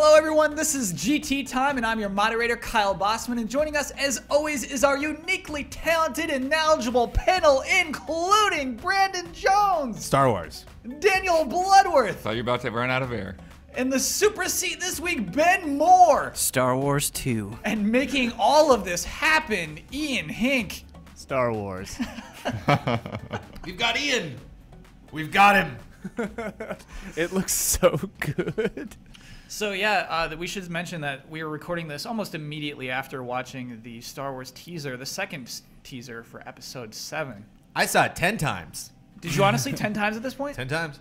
Hello everyone, this is GT Time and I'm your moderator Kyle Bossman, and joining us as always is our uniquely talented and knowledgeable panel including Brandon Jones, Star Wars, Daniel Bloodworth, Thought you were about to run out of air. and the super seat this week, Ben Moore, Star Wars 2. and making all of this happen, Ian Hink. Star Wars. We've got Ian. We've got him. It looks so good. So yeah, we should mention that we are recording this almost immediately after watching the Star Wars teaser, the second teaser for Episode 7. I saw it 10 times. Did you honestly 10 times at this point? 10 times.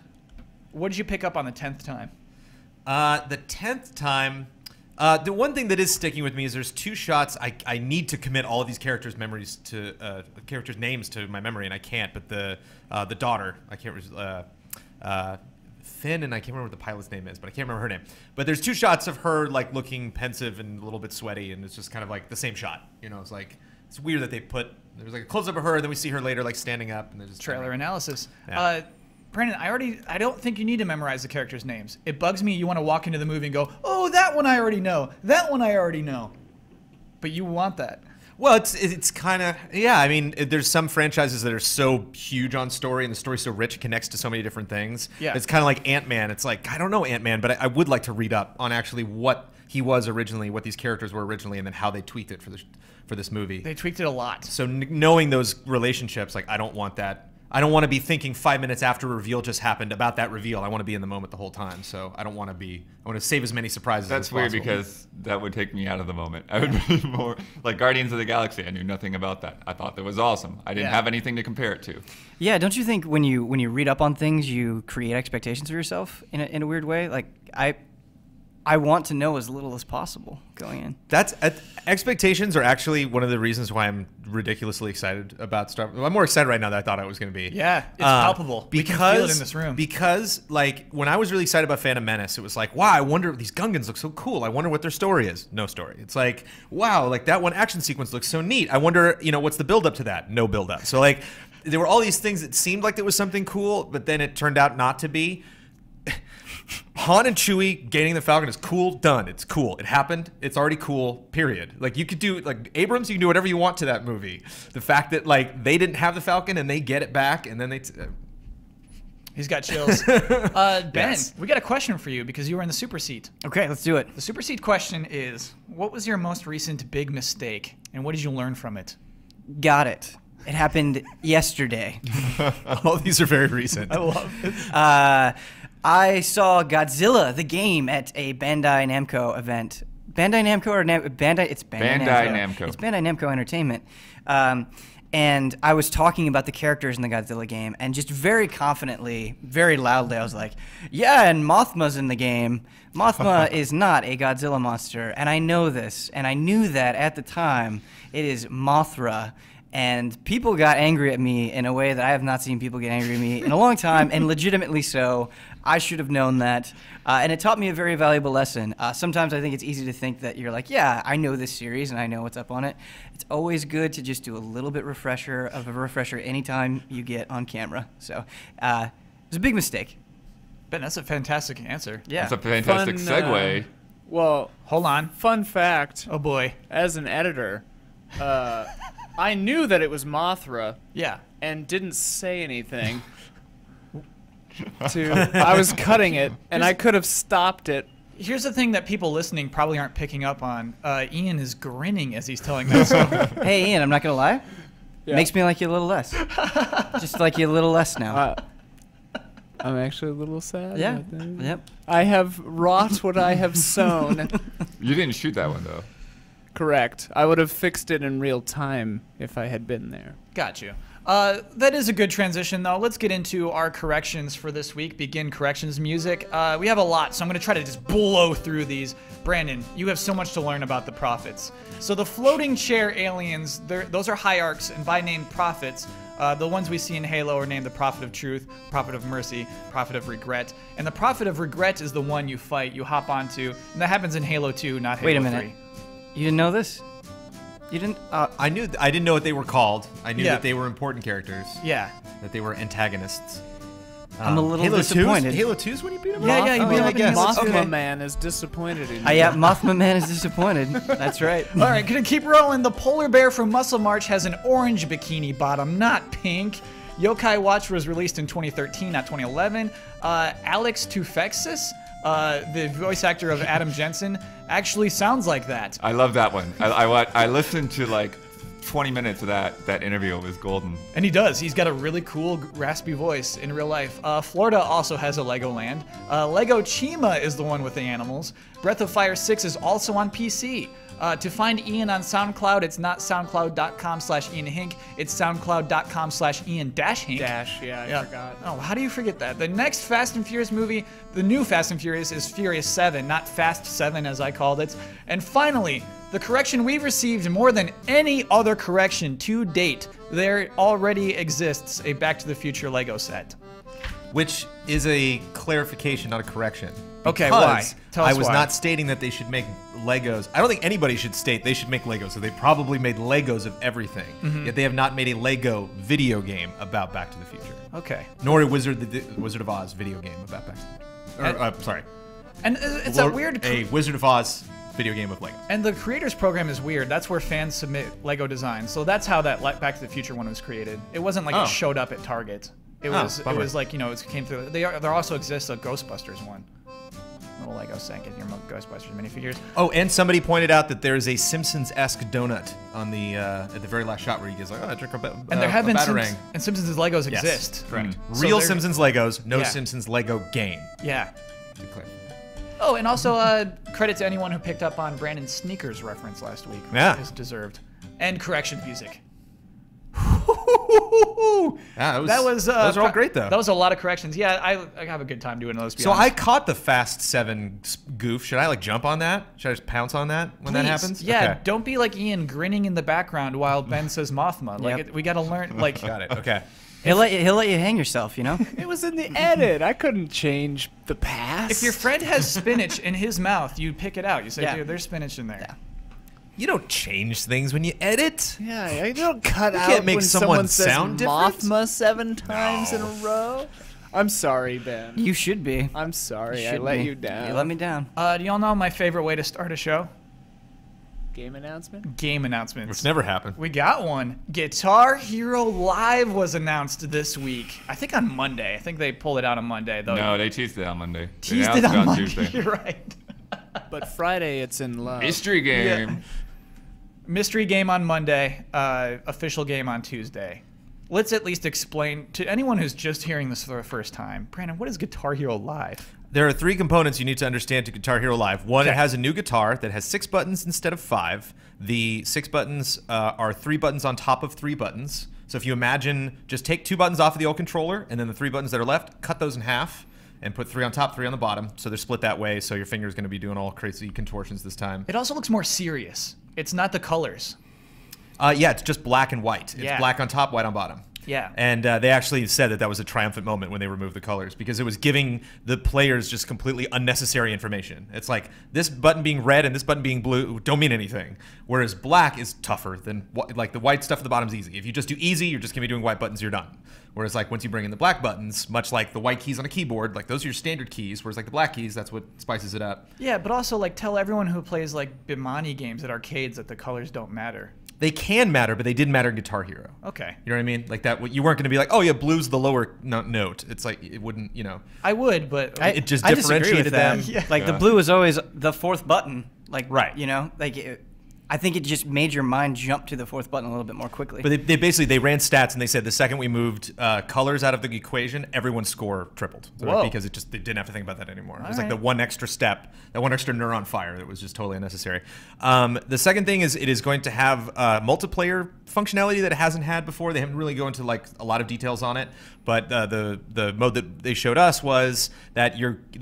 What did you pick up on the 10th time? The 10th time, the one thing that is sticking with me is there's two shots. I need to commit all of these characters' memories to characters' names to my memory, and I can't. But the daughter, I can't. Finn, and I can't remember what the pilot's name is, but I can't remember her name. But there's two shots of her like looking pensive and a little bit sweaty, and it's just kind of like the same shot. You know, it's like it's weird that they put there's like a close up of her, and then we see her later like standing up, and there's just Trailer analysis. Yeah. Brandon, I don't think you need to memorize the characters' names. It bugs me. You want to walk into the movie and go, oh, that one I already know. That one I already know. But you want that. Well, it's kind of, yeah, I mean, there's some franchises that are so huge on story and the story's so rich, it connects to so many different things. Yeah. It's kind of like Ant-Man. It's like, I don't know Ant-Man, but I would like to read up on actually what he was originally, what these characters were originally, and then how they tweaked it for this movie. They tweaked it a lot. So knowing those relationships, like, I don't want that. I don't want to be thinking 5 minutes after a reveal just happened about that reveal. I want to be in the moment the whole time. So I don't want to be. I want to save as many surprises as possible. That's weird because that would take me out of the moment. I would be more like Guardians of the Galaxy. I knew nothing about that. I thought that was awesome. I didn't have anything to compare it to. Yeah, don't you think when you read up on things, you create expectations for yourself in a weird way? Like I want to know as little as possible going in. That's expectations are actually one of the reasons why I'm ridiculously excited about Star Wars. I'm more excited right now than I thought I was going to be. Yeah, it's palpable. We can feel it in this room. Because, like, when I was really excited about Phantom Menace, it was like, wow, I wonder, these Gungans look so cool. I wonder what their story is. No story. It's like, wow, like that one action sequence looks so neat. I wonder, you know, what's the build up to that? No build up. So, like, there were all these things that seemed like there was something cool, but then it turned out not to be. Han and Chewie gaining the Falcon is cool, done. It's cool. It happened. It's already cool, period. Like, you could do, like, Abrams, you can do whatever you want to that movie. The fact that, like, they didn't have the Falcon and they get it back and then they... He's got chills. Ben, Yes. we got a question for you because you were in the super seat. Okay, let's do it. The super seat question is, what was your most recent big mistake and what did you learn from it? Got it. It happened yesterday. All these are very recent. I love it. I saw Godzilla the game at a Bandai Namco event. Bandai Namco or Bandai? It's Bandai Namco. It's Bandai Namco Entertainment. And I was talking about the characters in the Godzilla game, and just very confidently, very loudly, I was like, yeah, and Mothma's in the game. Mothma is not a Godzilla monster, and I know this, and I knew that at the time. It is Mothra. And people got angry at me in a way that I have not seen people get angry at me in a long time, and legitimately so. I should have known that. And it taught me a very valuable lesson. Sometimes I think it's easy to think that you're like, yeah, I know this series and I know what's up on it. It's always good to just do a little bit of a refresher anytime you get on camera. So it was a big mistake. Ben, that's a fantastic answer. Yeah. That's a fantastic segue. Well, Hold on. fun fact, Oh boy. as an editor, I knew that it was Mothra Yeah. and didn't say anything. I was cutting it, and I could have stopped it. Here's the thing that people listening probably aren't picking up on. Ian is grinning as he's telling that story. Hey, Ian, I'm not going to lie. Yeah. Makes me like you a little less. Just like you a little less now. I'm actually a little sad. Yeah. about that. Yep. I have wrought what I have sown. You didn't shoot that one though. Correct. I would have fixed it in real time if I had been there. Got you. That is a good transition, though. Let's get into our corrections for this week. Begin corrections music. We have a lot, so I'm going to try to just blow through these. Brandon, you have so much to learn about the prophets. So the floating chair aliens, those are hierarchs, and by name prophets. The ones we see in Halo are named the Prophet of Truth, Prophet of Mercy, Prophet of Regret. And the Prophet of Regret is the one you fight, you hop onto. And that happens in Halo 2, not Halo 3. Wait a minute. You didn't know this? You didn't? I didn't know what they were called. I knew Yeah. that they were important characters. Yeah. That they were antagonists. I'm a little Halo disappointed. 2's, Halo 2's when you beat him Yeah, up? yeah, you Oh, beat him I up in guess. Halo Mothma Okay. Man is disappointed in you. Yeah, Mothma Man is disappointed. That's right. All right, gonna keep rolling. The polar bear from Muscle March has an orange bikini bottom, not pink. Yokai Watch was released in 2013, not 2011. Alex Tufexis, the voice actor of Adam Jensen, actually sounds like that. I love that one. I listened to like 20 minutes of that interview. It was golden. And he does. He's got a really cool, raspy voice in real life. Florida also has a Legoland. Lego Chima is the one with the animals. Breath of Fire 6 is also on PC. To find Ian on SoundCloud, it's not soundcloud.com/IanHink. It's soundcloud.com/Ian-Hink. I forgot. Oh, how do you forget that? The next Fast and Furious movie, the new Fast and Furious, is Furious 7, not Fast 7 as I called it. And finally, the correction we've received more than any other correction to date. There already exists a Back to the Future Lego set. Which is a clarification, not a correction. Okay, Because why? Tell us I was why. not stating that they should make Legos. I don't think anybody should state they should make Legos. So they probably made Legos of everything. Mm-hmm. Yet they have not made a Lego video game about Back to the Future. Okay. Nor a Wizard of Oz video game about Back to the Future. Sorry. And it's a weird... A Wizard of Oz video game with Legos. And the creators program is weird. That's where fans submit Lego designs. So that's how that Back to the Future one was created. It wasn't like Oh. it showed up at Target. It was bummer. like, you know, it came through. There also exists a Ghostbusters one. Little Lego set, get your Ghostbusters minifigures. Oh, and somebody pointed out that there's a Simpsons-esque donut on the at the very last shot where he gets like, oh, I drink And there have been Batarang. and Simpsons Legos Yes, exist. correct. So Real they're- Simpsons Legos, no Yeah. Simpsons Lego game. Yeah. To clarify. Oh, and also credit to anyone who picked up on Brandon's sneakers reference last week. Yeah. It's deserved. And correction music. Yeah, That was those are all great though. That was a lot of corrections. Yeah, I have a good time doing those. to be So I honest. caught the Fast 7 goof. Should I like jump on that? Should I just pounce on that when that Please. happens? Yeah, Okay. don't be like Ian grinning in the background while Ben says Mothma. Like Yep. we gotta learn. Like Got it. Okay. He'll let you hang yourself, you know? It was in the edit. I couldn't change the past. if your friend has spinach in his mouth, you pick it out. You say, Yeah. dude, there's spinach in there. Yeah. You don't change things when you edit. Yeah, you don't cut You out can't make when someone says sound different. Mothma 7 times in a row. I'm sorry, Ben. You should be. I'm sorry. I Should let be. you down. You let me down. Do y'all know my favorite way to start a show? Game announcement? Game announcements. Which never happened. We got one. Guitar Hero Live was announced this week. I think on Monday. I think they pulled it out on Monday, though. No, they teased it on Monday. They Teased it announced on Monday. Tuesday. You're right. But Friday it's in love. Mystery game. Mystery game on Monday, official game on Tuesday. Let's at least explain to anyone who's just hearing this for the first time. Brandon, what is Guitar Hero Live? There are 3 components you need to understand to Guitar Hero Live. One, Okay. it has a new guitar that has 6 buttons instead of 5. The 6 buttons are 3 buttons on top of 3 buttons. So if you imagine, just take 2 buttons off of the old controller, and then the 3 buttons that are left, cut those in half, and put 3 on top, 3 on the bottom. So they're split that way, so your finger's going to be doing all crazy contortions this time. It also looks more serious. It's not the colors. Yeah, it's just black and white. It's Yeah. black on top, white on bottom. Yeah. And they actually said that was a triumphant moment when they removed the colors because it was giving the players just completely unnecessary information. It's like this button being red and this button being blue don't mean anything. Whereas black is tougher than like the white stuff at the bottom is easy. If you just do easy, you're just gonna be doing white buttons, you're done. Whereas like once you bring in the black buttons, much like the white keys on a keyboard, like those are your standard keys. Whereas like the black keys, that's what spices it up. Yeah, but also like tell everyone who plays like Bimani games at arcades that the colors don't matter. They can matter, but they didn't matter in Guitar Hero. Okay. You know what I mean? Like that, you weren't going to be like, oh yeah, blue's the lower note. It's like it wouldn't, you know. I would, but It just I disagree with differentiated that. them. Yeah. Like the Yeah. blue is always the 4th button. Like Right. You know, like I think it just made your mind jump to the 4th button a little bit more quickly. But they basically ran stats and they said the second we moved colors out of the equation, everyone's score tripled. Whoa. Because they didn't have to think about that anymore. It was like right. the one extra step, that one extra neuron fire that was just totally unnecessary. The second thing is it is going to have multiplayer functionality that it hasn't had before. They haven't really go into like a lot of details on it, but the mode that they showed us was that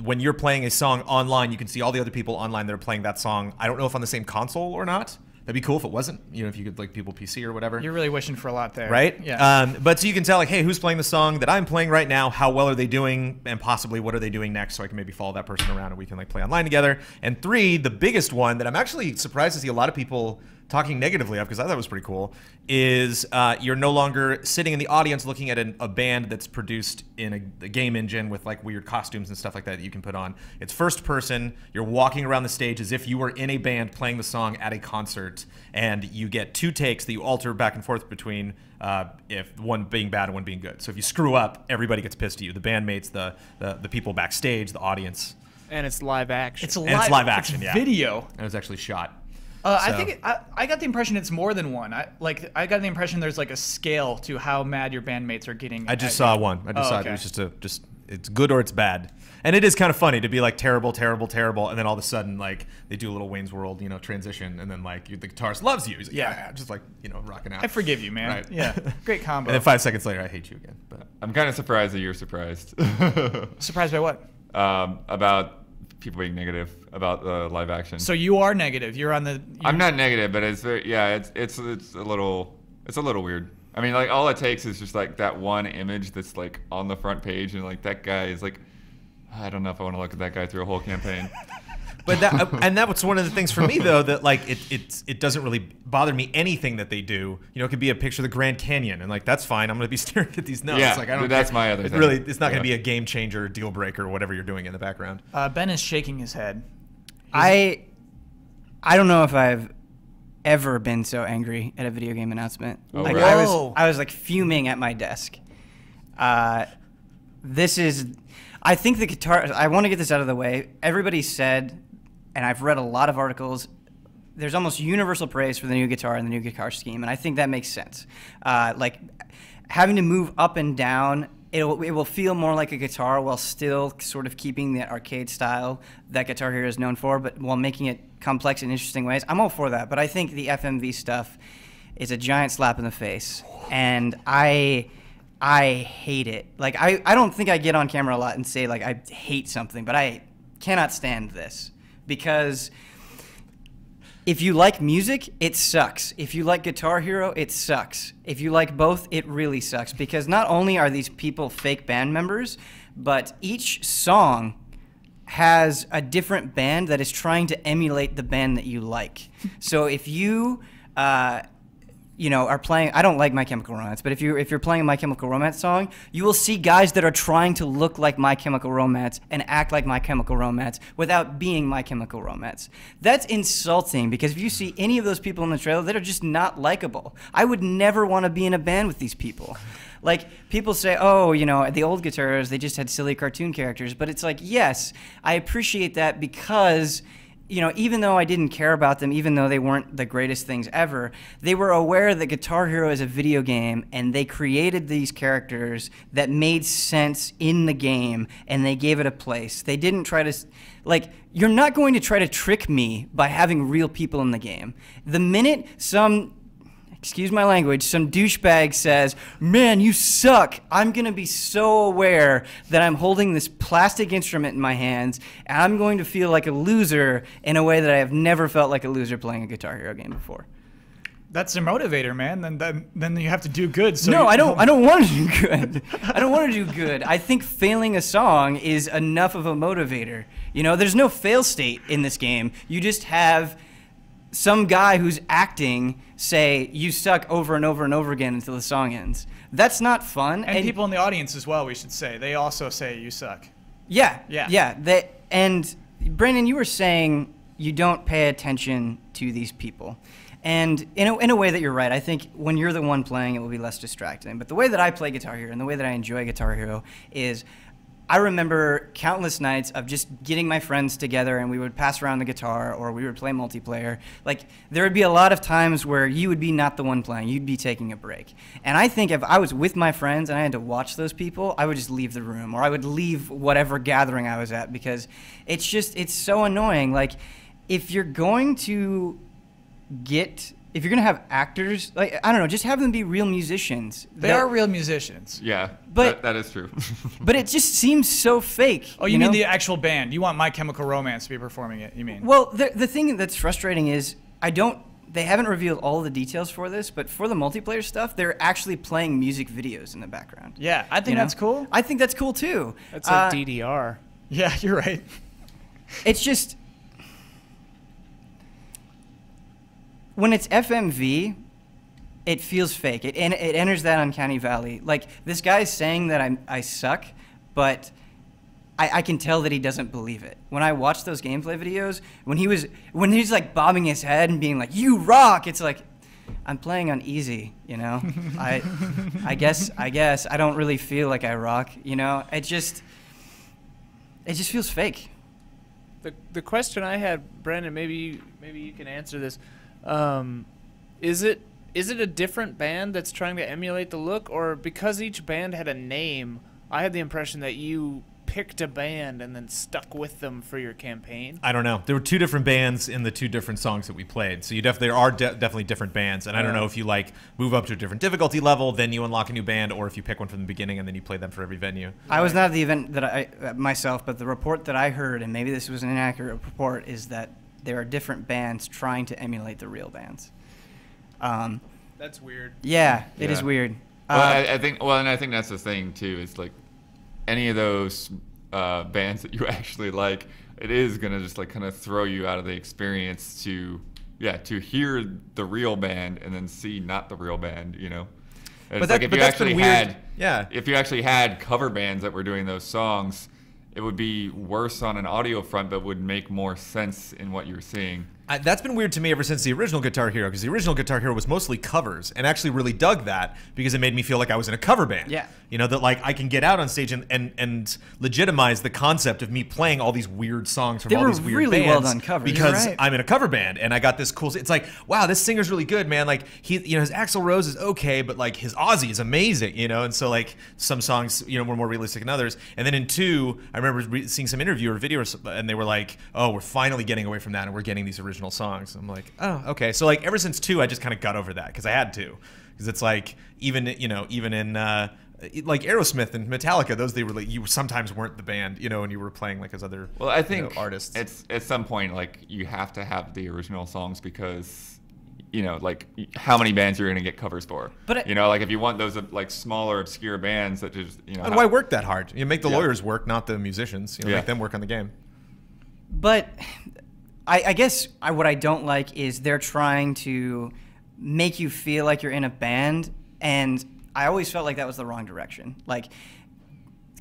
when you're playing a song online, you can see all the other people online that are playing that song. I don't know if on the same console or not. That'd be cool if it wasn't, you know, if you could like people PC or whatever. you're really wishing for a lot there. Right? Yeah. But so you can tell, like, hey, who's playing the song that I'm playing right now? How well are they doing? And possibly what are they doing next? So I can maybe follow that person around and we can like play online together. And 3, the biggest one that I'm actually surprised to see a lot of people talking negatively of, because I thought it was pretty cool, is you're no longer sitting in the audience looking at a band that's produced in a game engine with like weird costumes and stuff like that you can put on. It's first person. You're walking around the stage as if you were in a band playing the song at a concert, and you get 2 takes that you alter back and forth between, if one being bad and one being good. So if you screw up, everybody gets pissed at you. The bandmates, the people backstage, the audience. And it's live action. It's live action, yeah. Video. And it was actually shot. I think I got the impression it's more than one. I got the impression there's like a scale to how mad your bandmates are getting. I just saw one. I just saw it. It was just it's good or it's bad. And it is kind of funny to be like terrible, terrible, terrible, and then all of a sudden like they do a little Wayne's World, transition, and then like the guitarist loves you. He's like, yeah, just like rocking out. I forgive you, man. Right. Yeah, great combo. And then 5 seconds later, I hate you again. But I'm kind of surprised that you're surprised. Surprised by what? About people being negative about the live action. So you are negative. You're on the. I'm not negative, but it's a little weird. I mean, like all it takes is just like that one image that's like on the front page, and like that guy is like, I don't know if I want to look at that guy through a whole campaign. But that was one of the things for me though, that like it doesn't really bother me anything that they do. It could be a picture of the Grand Canyon, and like that's fine. I'm gonna be staring at these notes. Yeah, like, I don't that's care. my other thing. Really, it's not gonna be a game changer, deal breaker, or whatever you're doing in the background. Ben is shaking his head. I don't know if I've ever been so angry at a video game announcement. Oh, like right. I was like fuming at my desk. I think the guitar. I want to get this out of the way. Everybody said, and I've read a lot of articles, there's almost universal praise for the new guitar and the new guitar scheme, and I think that makes sense. Like having to move up and down, it will feel more like a guitar while still sort of keeping the arcade style that Guitar Hero is known for, but while making it complex in interesting ways. I'm all for that, but I think the FMV stuff is a giant slap in the face, and I hate it. Like I don't think I get on camera a lot and say like I hate something, but I cannot stand this. Because if you like music, it sucks. If you like Guitar Hero, it sucks. If you like both, it really sucks. Because not only are these people fake band members, but each song has a different band that is trying to emulate the band that you like. So if you are playing, I don't like My Chemical Romance, but if you're playing a My Chemical Romance song, you will see guys that are trying to look like My Chemical Romance and act like My Chemical Romance without being My Chemical Romance. That's insulting, because if you see any of those people in the trailer, they're just not likable. I would never want to be in a band with these people. Like, people say, oh, the old guitarists, they just had silly cartoon characters, but it's like, yes, I appreciate that because even though I didn't care about them, even though they weren't the greatest things ever, they were aware that Guitar Hero is a video game, and they created these characters that made sense in the game, and they gave it a place. They didn't try to, you're not going to try to trick me by having real people in the game. The minute excuse my language, some douchebag says, man, you suck, I'm going to be so aware that I'm holding this plastic instrument in my hands, and I'm going to feel like a loser in a way that I have never felt like a loser playing a Guitar Hero game before. That's their motivator, man. Then you have to do good. So no, I don't want to do good. I don't want to do good. I think failing a song is enough of a motivator. There's no fail state in this game. You just have some guy who's acting say you suck over and over and over again until the song ends. That's not fun. And people in the audience as well, we should say. They also say you suck. Yeah. And Brandon, you were saying you don't pay attention to these people. And in a way that you're right. I think when you're the one playing, it will be less distracting. But the way that I play Guitar Hero and the way that I enjoy Guitar Hero is I remember countless nights of just getting my friends together, and we would pass around the guitar, or we would play multiplayer. Like, there would be a lot of times where you would be not the one playing. You'd be taking a break. And I think if I was with my friends and I had to watch those people, I would just leave the room, or I would leave whatever gathering I was at, because it's so annoying. Like, if you're going to have actors, like, I don't know, just have them be real musicians. They are real musicians. Yeah, but that is true. But it just seems so fake. Oh, you mean the actual band? You want My Chemical Romance to be performing it, you mean? Well, the thing that's frustrating is they haven't revealed all the details for this, but for the multiplayer stuff, they're actually playing music videos in the background. Yeah, I think that's cool. I think that's cool too. That's like DDR. Yeah, you're right. It's just... when it's FMV, it feels fake. It enters that uncanny valley. Like, this guy's saying that I suck, but I can tell that he doesn't believe it. When I watch those gameplay videos, when he's like bobbing his head and being like, "You rock," it's like, I'm playing on easy, you know. I guess I don't really feel like I rock, you know. It just feels fake. The question I had, Brandon, maybe you can answer this. Is it a different band that's trying to emulate the look, or because each band had a name, I had the impression that you picked a band and then stuck with them for your campaign? I don't know. There were 2 different bands in the 2 different songs that we played, so there are definitely different bands. And I don't know if you like move up to a different difficulty level, then you unlock a new band, or if you pick one from the beginning and then you play them for every venue. I was not at the event that I myself, but the report that I heard, and maybe this was an inaccurate report, is that there are different bands trying to emulate the real bands. That's weird. Yeah, it is weird. Well, I think that's the thing too. Is like any of those bands that you actually like, it is gonna just like kind of throw you out of the experience to hear the real band and then see not the real band, you know. It's like if you actually had cover bands that were doing those songs, it would be worse on an audio front, but would make more sense in what you're seeing. That's been weird to me ever since the original Guitar Hero, because the original Guitar Hero was mostly covers, and actually really dug that because it made me feel like I was in a cover band. Yeah. You know, that like I can get out on stage and legitimize the concept of me playing all these weird songs from all these weird really bands. well done covers. Because You're right. I'm in a cover band, and I got this cool. It's like, wow, this singer's really good, man. Like his Axl Rose is okay, but like his Ozzy is amazing, you know. And so like some songs, you know, were more realistic than others. And then in 2, I remember seeing some interview or video, and they were like, "Oh, we're finally getting away from that, and we're getting these original songs." I'm like, oh, okay. So like ever since 2, I just kind of got over that because I had to, because it's like even in like Aerosmith and Metallica, those you sometimes weren't the band, you know, and you were playing like as other I think artists. It's at some point like you have to have the original songs because, you know, like how many bands you're gonna get covers for. But you know, like if you want those like smaller obscure bands that just, you know. And why work that hard? You make the lawyers work, not the musicians. You know, make them work on the game. But I guess what I don't like is they're trying to make you feel like you're in a band, and I always felt like that was the wrong direction. Like,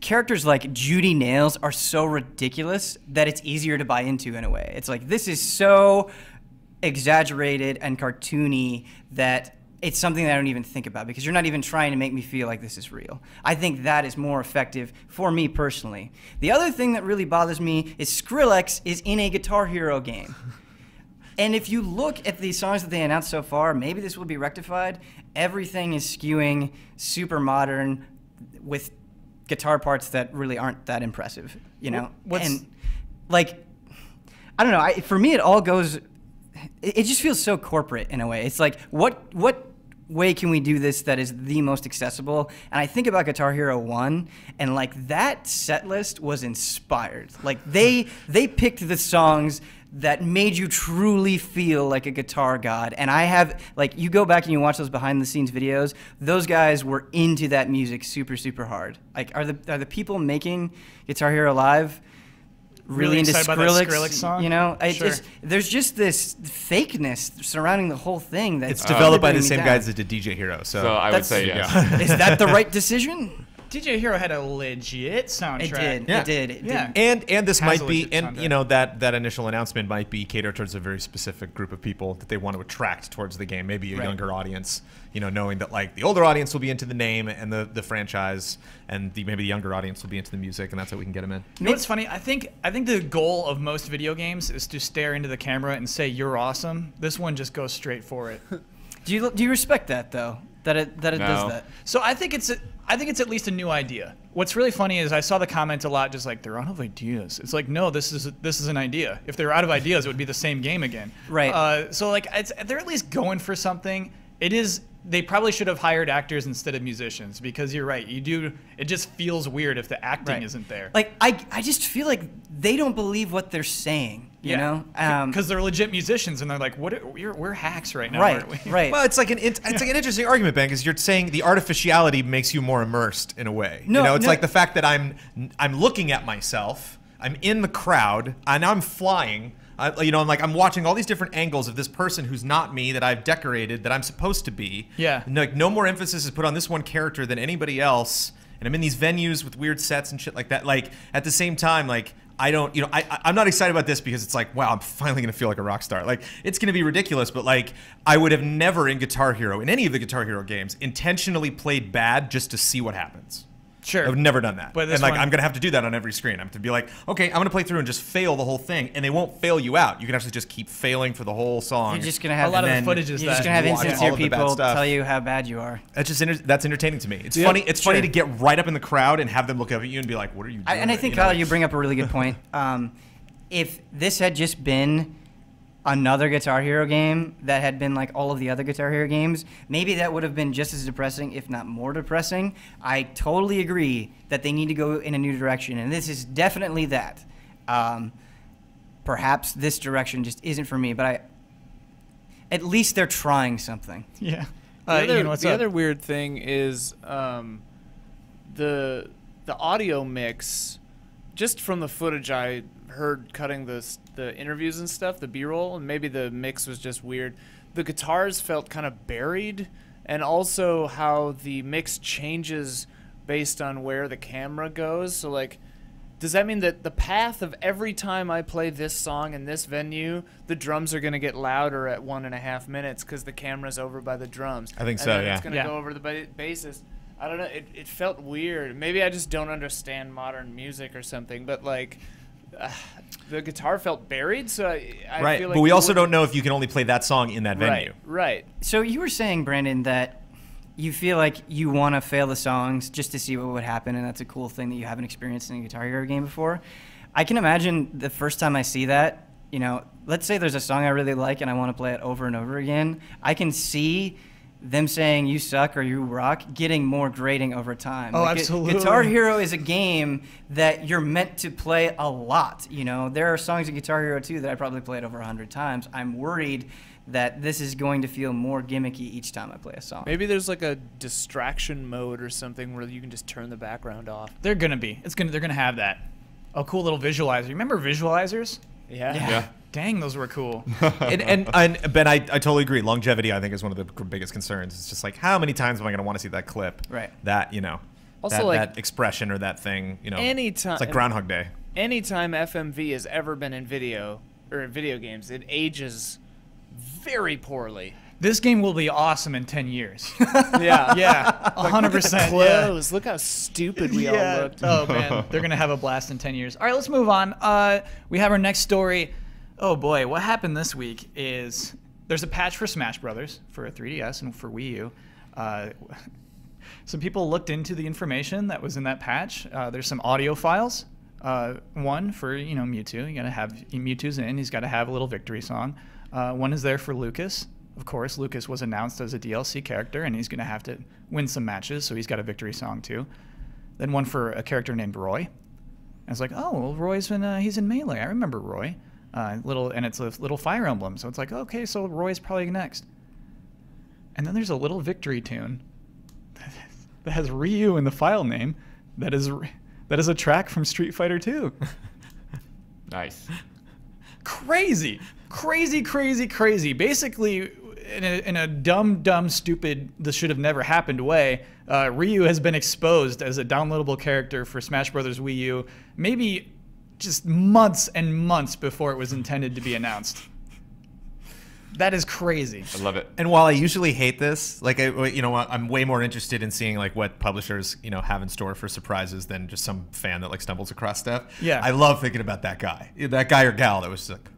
characters like Judy Nails are so ridiculous that it's easier to buy into in a way. It's like, this is so exaggerated and cartoony that it's something that I don't even think about, because you're not even trying to make me feel like this is real. I think that is more effective for me personally. The other thing that really bothers me is Skrillex is in a Guitar Hero game. And if you look at the songs that they announced so far, maybe this will be rectified. Everything is skewing super modern with guitar parts that really aren't that impressive, you know? And like, I don't know, for me it all goes, it just feels so corporate in a way. It's like, what way can we do this that is the most accessible? And I think about Guitar Hero 1, and like that set list was inspired. Like they picked the songs that made you truly feel like a guitar god. And I have, like, you go back and you watch those behind the scenes videos, those guys were into that music super, super hard. Like, are the people making Guitar Hero Live really into Skrillex song? You know, Sure. There's just this fakeness surrounding the whole thing. That It's developed by the bringing me same down. guys that did DJ Hero. So I would say yes. Is that the right decision? DJ Hero had a legit soundtrack. It did. Yeah. And this Has might a be, legit and soundtrack. you know, that initial announcement might be catered towards a very specific group of people that they want to attract towards the game, maybe a younger audience, you know, knowing that like the older audience will be into the name and the franchise, and maybe the younger audience will be into the music, and that's how we can get them in. You know what's funny? I think the goal of most video games is to stare into the camera and say you're awesome. This one just goes straight for it. Do you respect that though? That it does that? So I think it's at least a new idea. What's really funny is I saw the comments a lot, just like they're out of ideas. It's like, no, this is an idea. If they were out of ideas, it would be the same game again. Right. So like they're at least going for something. It is. They probably should have hired actors instead of musicians, because you're right. It just feels weird if the acting isn't there. Like I just feel like they don't believe what they're saying. You know, because they're legit musicians and they're like, we're hacks right now, aren't we? Right. Well, it's like an interesting argument, Ben, because you're saying the artificiality makes you more immersed in a way. No, you know, it's no. like the fact that I'm looking at myself, I'm in the crowd, and I'm flying. I'm watching all these different angles of this person who's not me, that I've decorated, that I'm supposed to be. Yeah. No more emphasis is put on this one character than anybody else. And I'm in these venues with weird sets and shit like that. Like, at the same time, like, I'm not excited about this because it's like, wow, I'm finally going to feel like a rock star. Like, it's going to be ridiculous, but like, I would have never in Guitar Hero, in any of the Guitar Hero games, intentionally played bad just to see what happens. Sure. I've never done that. But and like, I'm going to have to do that on every screen. I'm to be like, okay, I'm going to play through and just fail the whole thing. And they won't fail you out. You can actually just keep failing for the whole song. You're just gonna have A lot of the then footage is you're just that. gonna have Watch all insincere of the bad people stuff. tell you how bad you are. That's entertaining to me. It's Yeah, funny. It's funny sure. to get right up in the crowd and have them look up at you and be like, what are you doing? And I think, Kyle, you bring up a really good point. If this had just been another Guitar Hero game that had been like all of the other Guitar Hero games, maybe that would have been just as depressing, if not more depressing. I totally agree that they need to go in a new direction, and this is definitely that. Perhaps this direction just isn't for me, but at least they're trying something. Yeah. The what's up? other weird thing is the audio mix, just from the footage I heard cutting the interviews and stuff, the B-roll, and maybe the mix was just weird. The guitars felt kind of buried, and also how the mix changes based on where the camera goes. So like, does that mean that the path of every time I play this song in this venue, the drums are going to get louder at 1.5 minutes because the camera's over by the drums? I think and so, then yeah. It's going to go over the bassist. I don't know. It felt weird. Maybe I just don't understand modern music or something, but like, the guitar felt buried, so I Right, feel like but we you also wouldn't- don't know if you can only play that song in that venue. Right. So you were saying, Brandon, that you feel like you want to fail the songs just to see what would happen, and that's a cool thing that you haven't experienced in a Guitar Hero game before. I can imagine the first time I see that, let's say there's a song I really like and I want to play it over and over again. I can see them saying you suck or you rock getting more grating over time. Oh, Like, absolutely. Guitar Hero is a game that you're meant to play a lot. There are songs in Guitar Hero 2 that I probably played over 100 times. I'm worried that this is going to feel more gimmicky each time I play a song. Maybe there's like a distraction mode or something where you can just turn the background off. They're gonna be. They're gonna have that. A cool little visualizer. Remember visualizers? Yeah. Dang, those were cool. And Ben, I totally agree. Longevity, I think, is one of the biggest concerns. It's just like, how many times am I going to want to see that clip? Right. That, Also, that expression or that thing, Anytime. It's like Groundhog Day. Anytime FMV has ever been in video games, it ages very poorly. This game will be awesome in 10 years. Yeah. Yeah, 100%. Yeah. Clothes. Look how stupid we all looked. Oh, man. They're going to have a blast in 10 years. All right, let's move on. We have our next story. Oh, boy. What happened this week is there's a patch for Smash Brothers for 3DS and for Wii U. Some people looked into the information that was in that patch. There's some audio files. One for, Mewtwo. You got to have Mewtwo's in. He's got to have a little victory song. One is there for Lucas. Of course, Lucas was announced as a DLC character, and he's going to have to win some matches, so he's got a victory song too. Then one for a character named Roy. I was like, oh, well, Roy's he's in Melee. I remember Roy. And it's a little Fire Emblem, so it's like, okay, so Roy's probably next. And then there's a little victory tune that has Ryu in the file name. That is a track from Street Fighter 2. Nice. Crazy. Basically, in a dumb, stupid, this should have never happened way, Ryu has been exposed as a downloadable character for Smash Bros. Wii U, maybe just months and months before it was intended to be announced. That is crazy. I love it. And while I usually hate this, like, I'm way more interested in seeing like what publishers, have in store for surprises than just some fan that like stumbles across stuff. Yeah. I love thinking about that guy or gal that was like,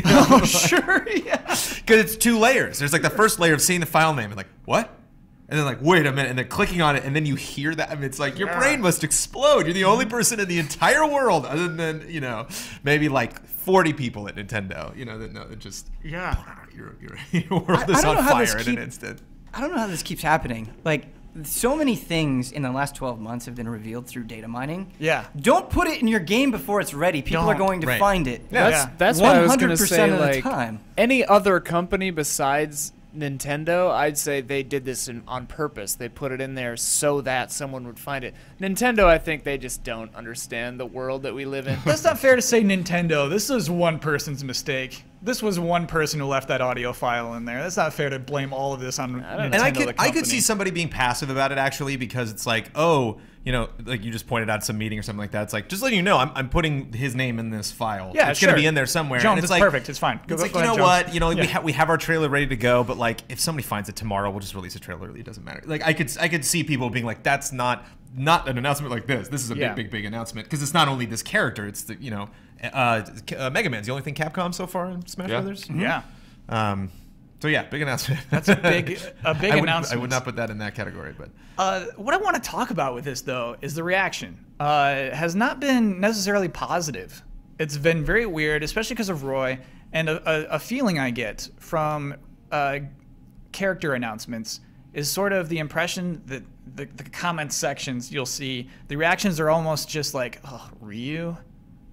Oh, sure, yeah. because it's 2 layers. There's like the first layer of seeing the file name and like, what? And then like, wait a minute, and then clicking on it, and then you hear that. I mean, it's like your brain must explode. You're the only person in the entire world, other than maybe like 40 people at Nintendo, that know that just your world is on fire in an instant. I don't know how this keeps happening. Like, so many things in the last 12 months have been revealed through data mining. Yeah. Don't put it in your game before it's ready. People are going to find it. That's what I was going to 100% say. of the Like, time. any other company besides Nintendo, I'd say they did this on purpose. They put it in there so that someone would find it. Nintendo, I think they just don't understand the world that we live in. That's not fair to say Nintendo. This is one person's mistake. This was one person who left that audio file in there. That's not fair to blame all of this on Nintendo. And the I could see company. somebody being passive about it actually, because it's like, oh, you know, like you just pointed out some meeting or something like that. It's like, just letting you know, I'm putting his name in this file. Yeah, it's sure. gonna be in there somewhere. Jones, and it's like, perfect. It's fine. It's like, go you know ahead, what? Jones. You know, Yeah. we have our trailer ready to go, but like, if somebody finds it tomorrow, we'll just release a trailer early. It doesn't matter. Like, I could see people being like, that's not an announcement like this. This is a big announcement, because it's not only this character. It's the, you know, Mega Man's the only thing Capcom so far in Smash Brothers. Yeah. So yeah, big announcement. That's a big announcement. I would not put that in that category, but What I want to talk about with this, though, is the reaction. It has not been necessarily positive. It's been very weird, especially because of Roy, and a feeling I get from character announcements is sort of the impression that the comment sections you'll see, the reactions are almost just like, oh, Ryu?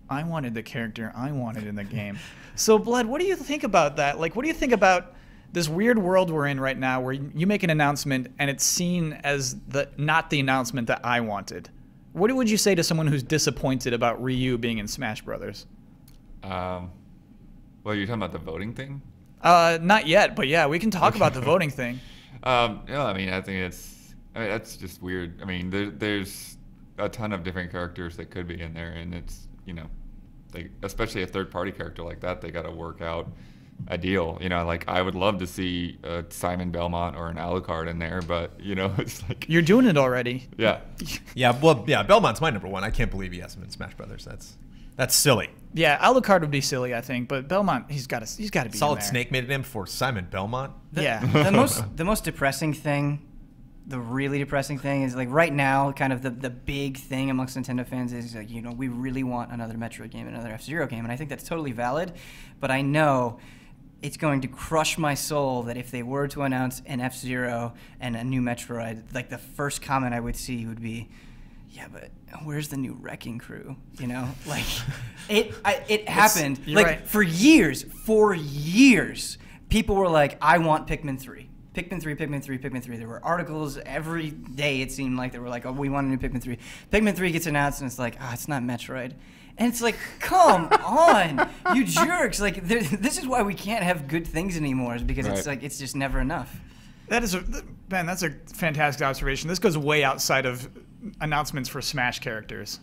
I wanted the character I wanted in the game. So, Blood, what do you think about that? Like, what do you think about this weird world we're in right now where you make an announcement and it's seen as not the announcement that I wanted? What would you say to someone who's disappointed about Ryu being in Smash Brothers? Well, you're talking about the voting thing? Not yet, but yeah, we can talk about the voting thing. Yeah, I mean, I think that's just weird. I mean, there's a ton of different characters that could be in there, and it's, you know, especially a third-party character like that, they got to work out a deal. You know, like, I would love to see Simon Belmont or an Alucard in there, but, you know, it's like... You're doing it already. Yeah. yeah, Belmont's my number one. I can't believe he hasn't been Smash Brothers. That's silly. Yeah, Alucard would be silly, I think, but Belmont, he's got to be Solid in there. Snake made it in for Simon Belmont. Yeah. The most depressing thing, the really depressing thing is, like, right now, kind of the big thing amongst Nintendo fans is, like, you know, we really want another Metroid game, another F-Zero game, and I think that's totally valid, but I know it's going to crush my soul that if they were to announce an F-Zero and a new Metroid, like, the first comment I would see would be, yeah, but where's the new Wrecking Crew? You know, like, it happened. You're like, right. for years, people were like, I want Pikmin 3. Pikmin 3, Pikmin 3, Pikmin 3. There were articles every day, it seemed like, they were like, oh, we want a new Pikmin 3. Pikmin 3 gets announced, and it's like, it's not Metroid. And it's like, come on, you jerks. Like, this is why we can't have good things anymore, is because it's like, it's just never enough. That's a fantastic observation. This goes way outside of announcements for Smash characters.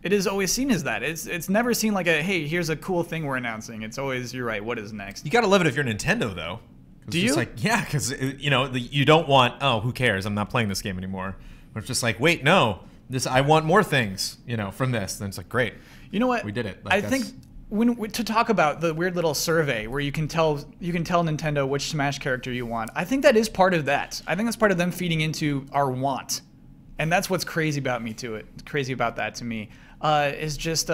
It is always seen as that. It's never seen like a, hey, here's a cool thing we're announcing. It's always, you're right, what is next? You gotta love it if you're Nintendo, though. Do you? It's like, yeah, because, you know, you don't want, oh, who cares? I'm not playing this game anymore. But it's just like, wait, no, I want more things, you know, from this. Then it's like, great. You know what? We did it. I think to talk about the weird little survey where you can tell Nintendo which Smash character you want, I think that is part of that. I think that's part of them feeding into our want. And that's what's crazy about that to me, is just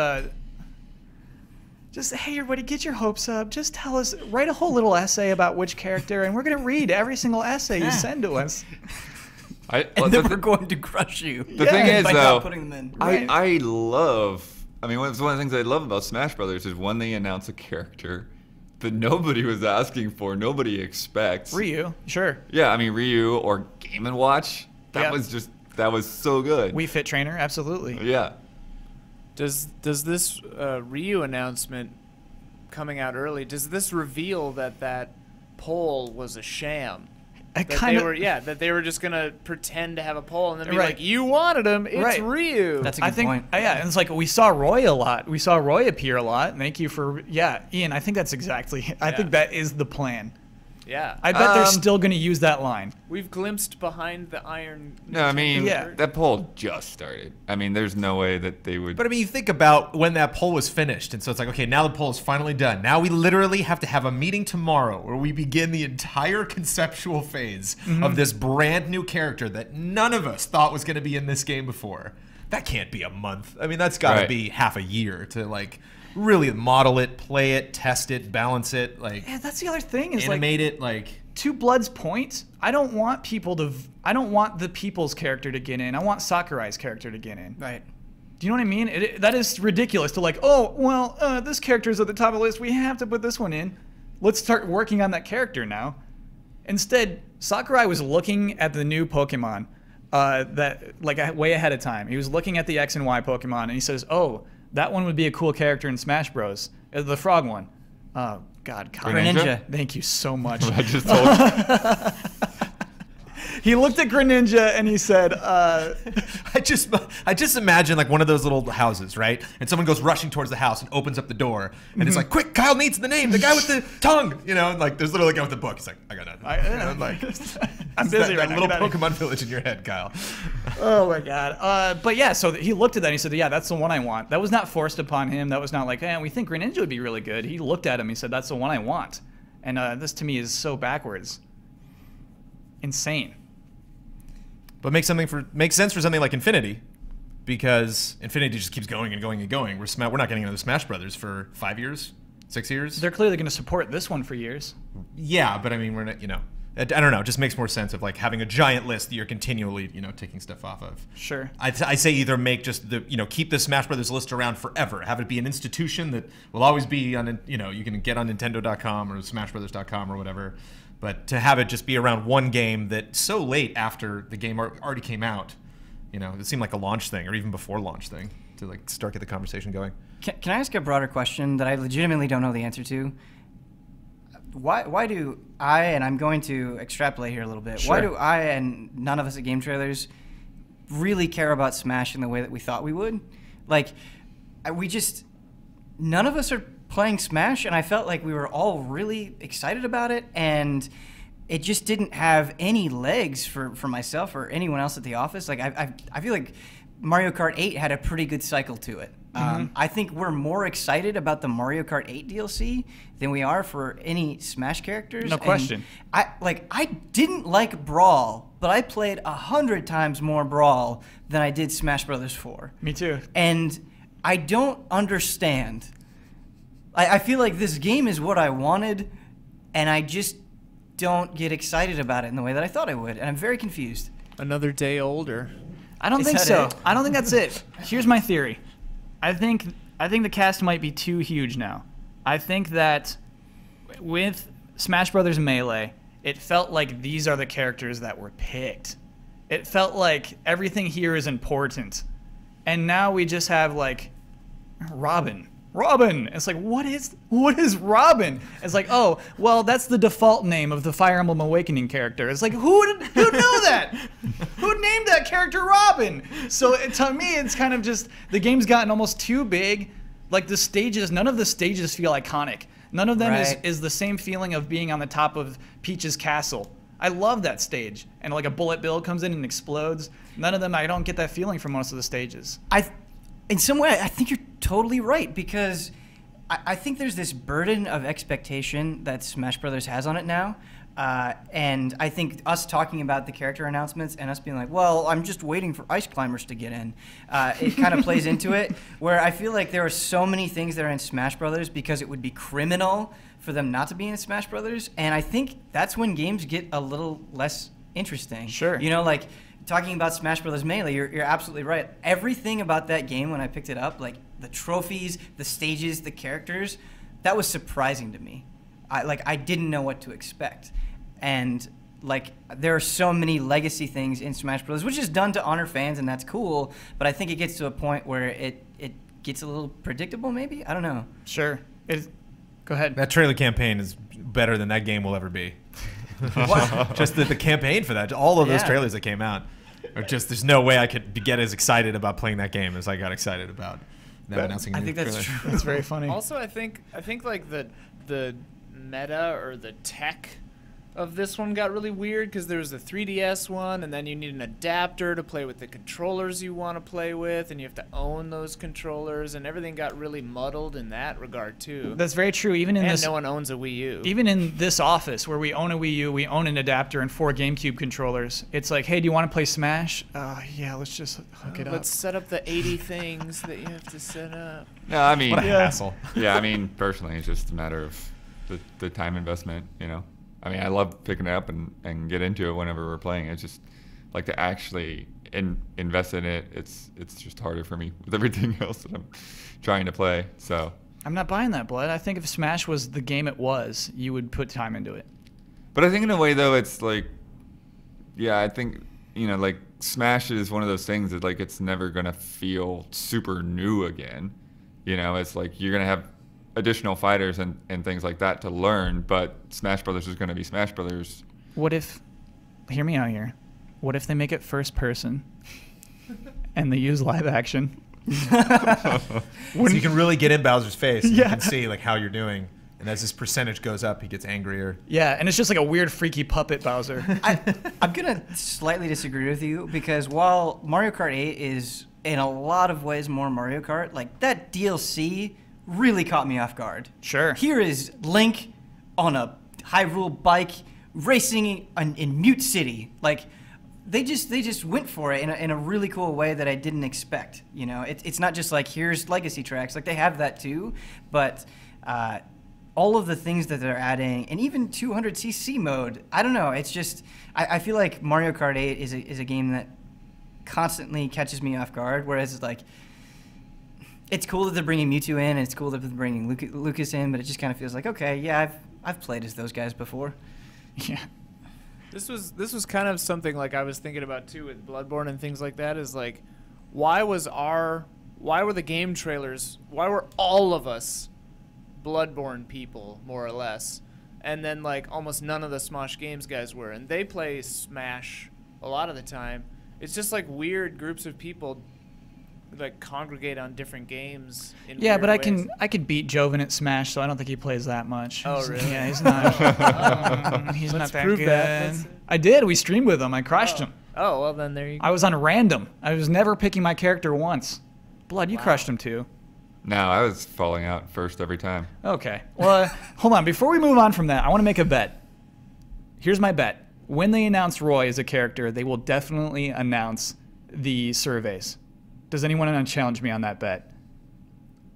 hey, everybody, get your hopes up. Just tell us, write a whole little essay about which character, and we're going to read every single essay you send to us. And then we're going to crush you. The thing is, by though, not putting them in. I love, I mean, one of the things I love about Smash Brothers is when they announce a character that nobody was asking for, nobody expects. Ryu, sure. Yeah, I mean, Ryu or Game & Watch, that was so good. Wii Fit Trainer, absolutely. Yeah. Does this Ryu announcement coming out early, does this reveal that poll was a sham? That they were just gonna pretend to have a poll and then be like, "You wanted him, it's Ryu." That's a good point. Yeah, and it's like we saw Roy a lot. We saw Roy appear a lot. Thank you for Ian. I think that's exactly. I think that is the plan. Yeah. I bet they're still gonna use that line. We've glimpsed behind the iron. No, I mean, Yeah. that poll just started. I mean, there's no way that they would. But I mean, you think about when that poll was finished, and so it's like, okay, now the poll is finally done. Now we literally have to have a meeting tomorrow where we begin the entire conceptual phase of this brand new character that none of us thought was going to be in this game before. That can't be a month. I mean, that's got to be half a year to, like, really model it, play it, test it, balance it, like, Yeah, that's the other thing is animate it, like. To Blood's point, I don't want the people's character to get in. I want Sakurai's character to get in. Right. Do you know what I mean? That is ridiculous to like, oh, well, this character's at the top of the list. We have to put this one in. Let's start working on that character now. Instead, Sakurai was looking at the new Pokemon that like way ahead of time. He was looking at the X and Y Pokemon, and he says, "Oh, that one would be a cool character in Smash Bros. The frog one." Oh God, Greninja. Thank you so much. I just told you. He looked at Greninja and he said, I just imagine like one of those little houses, right? And someone goes rushing towards the house and opens up the door, and it's like, "Quick, Kyle needs the name, the guy with the tongue," you know. And like there's literally a guy with the book. He's like, "I got nothing." You know, like, I'm busy that right now. little Get outta here. Pokemon village in your head, Kyle. Oh my God. But yeah, so he looked at that and he said, "Yeah, that's the one I want." That was not forced upon him. That was not like, "Hey, we think Greninja would be really good." He looked at him. He said, "That's the one I want." And this to me is so backwards. Insane. But makes sense for something like Infinity, because Infinity just keeps going and going and going. We're not getting another Smash Brothers for 5 years, 6 years. They're clearly going to support this one for years. Yeah, but I mean, we're not. You know, I don't know. It just makes more sense of like having a giant list that you're continually, you know, taking stuff off of. Sure. I say either make just the, you know, keep the Smash Brothers list around forever. Have it be an institution that will always be on, you know, you can get on Nintendo.com or SmashBrothers.com or whatever. But to have it just be around one game that so late after the game already came out, you know, it seemed like a launch thing or even before launch thing to like start get the conversation going. Can I ask a broader question that I legitimately don't know the answer to? Why do I, and I'm going to extrapolate here a little bit, why Sure. do I and none of us at GameTrailers really care about Smash in the way that we thought we would? Like, none of us are playing Smash, and I felt like we were all really excited about it, and it just didn't have any legs for myself or anyone else at the office. Like, I feel like Mario Kart 8 had a pretty good cycle to it. I think we're more excited about the Mario Kart 8 DLC than we are for any Smash characters. No question. And I didn't like Brawl, but I played 100 times more Brawl than I did Smash Brothers 4. Me too. And I don't understand. I feel like this game is what I wanted, and I just don't get excited about it in the way that I thought I would, and I'm very confused. Another day older. I don't Is think that so. it? I don't think that's it. Here's my theory. I think the cast might be too huge now. I think that with Smash Brothers Melee, it felt like these are the characters that were picked. It felt like everything here is important. And now we just have like Robin. It's like, what is Robin? It's like, oh, well, that's the default name of the Fire Emblem Awakening character. It's like, who knew that? Who named that character Robin? So to me, it's kind of just, the game's gotten almost too big. Like the stages, none of the stages feel iconic. None of them Right. is the same feeling of being on the top of Peach's castle. I love that stage. And like a bullet bill comes in and explodes. None of them, I don't get that feeling from most of the stages. In some way, I think you're totally right, because I think there's this burden of expectation that Smash Brothers has on it now. And I think us talking about the character announcements and us being like, well, I'm just waiting for Ice Climbers to get in, it kind of plays into it, where I feel like there are so many things that are in Smash Brothers because it would be criminal for them not to be in Smash Brothers. And I think that's when games get a little less interesting. Sure. You know, like, talking about Smash Brothers Melee, you're absolutely right. Everything about that game when I picked it up, like the trophies, the stages, the characters, that was surprising to me. I didn't know what to expect. And like there are so many legacy things in Smash Bros., which is done to honor fans, and that's cool. But I think it gets to a point where it gets a little predictable, maybe? I don't know. Sure. Go ahead. That trailer campaign is better than that game will ever be. Just the campaign for that, all of those Yeah. trailers that came out, are just, there's no way I could get as excited about playing that game as I got excited about them announcing a I new think that's trailer. true. That's very funny. Also, I think like the meta or the tech of this one got really weird, because there was the 3DS one, and then you need an adapter to play with the controllers you want to play with, and you have to own those controllers, and everything got really muddled in that regard too. That's very true. Even in and this, no one owns a Wii U. even in this office where we own a Wii U, we own an adapter and 4 GameCube controllers. It's like, hey, do you want to play Smash? Yeah, let's just hook it up. Let's set up the 80 things that you have to set up. No, I mean, What a hassle. yeah, I mean, personally, it's just a matter of the time investment, you know. I mean, I love picking it up and get into it whenever we're playing. It's just like to actually invest in it. It's just harder for me with everything else that I'm trying to play. So I'm not buying that, Blood. I think if Smash was the game it was, you would put time into it. But I think in a way though, it's like, yeah, I think like Smash is one of those things that like it's never gonna feel super new again. It's like you're gonna have additional fighters and things like that to learn, but Smash Brothers is gonna be Smash Brothers. What if? Hear me out here. What if they make it first person, and they use live action? So you can really get in Bowser's face. And Yeah. You can see like how you're doing, and as his percentage goes up, he gets angrier. Yeah, and it's just like a weird, freaky puppet Bowser. I'm gonna slightly disagree with you because while Mario Kart 8 is in a lot of ways more Mario Kart, like that DLC really caught me off guard. Sure. Here is Link on a Hyrule bike racing in Mute City. Like they just went for it in a really cool way that I didn't expect. It's not just like here's legacy tracks. Like they have that too, but all of the things that they're adding, and even 200cc mode. I don't know. It's just I feel like Mario Kart 8 is a game that constantly catches me off guard. Whereas it's like it's cool that they're bringing Mewtwo in, and it's cool that they're bringing Lucas in, but it just kind of feels like okay, yeah, I've played as those guys before. Yeah. This was kind of something like I was thinking about too with Bloodborne and things like that. Is like, why were the game trailers? Why were all of us Bloodborne people more or less, and then like almost none of the Smosh Games guys were, and they play Smash a lot of the time. It's just like weird groups of people like congregate on different games. In Yeah, weird but ways. I could beat Joven at Smash, so I don't think he plays that much. Oh, He's- really? Yeah, he's not. He's Let's not that prove good. that. Let's- I did. We streamed with him. I crushed him. Oh well, then there you go. I was on random. I was never picking my character once. Blood, you crushed him too. No, I was falling out first every time. Okay. Well, hold on. Before we move on from that, I want to make a bet. Here's my bet. When they announce Roy as a character, they will definitely announce the surveys. Does anyone want to challenge me on that bet?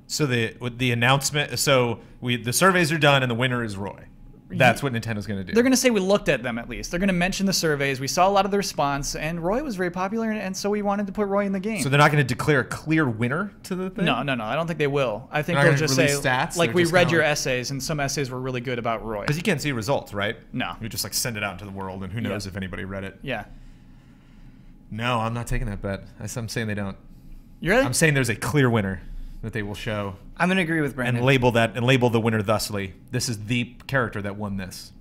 So the announcement. So the surveys are done, and the winner is Roy. That's what Nintendo's going to do. They're going to say we looked at them at least. They're going to mention the surveys. We saw a lot of the response, and Roy was very popular, and so we wanted to put Roy in the game. So they're not going to declare a clear winner to the thing. No. I don't think they will. I think They're not they'll gonna just say, release stats? like, They're we just read kinda your like- essays, and some essays were really good about Roy. Because you can't see results, right? No. You just like send it out into the world, and who knows if anybody read it. Yeah. No, I'm not taking that bet. I'm saying they don't. You ready? I'm saying there's a clear winner that they will show I'm gonna agree with Brandon. and label the winner thusly. This is the character that won this.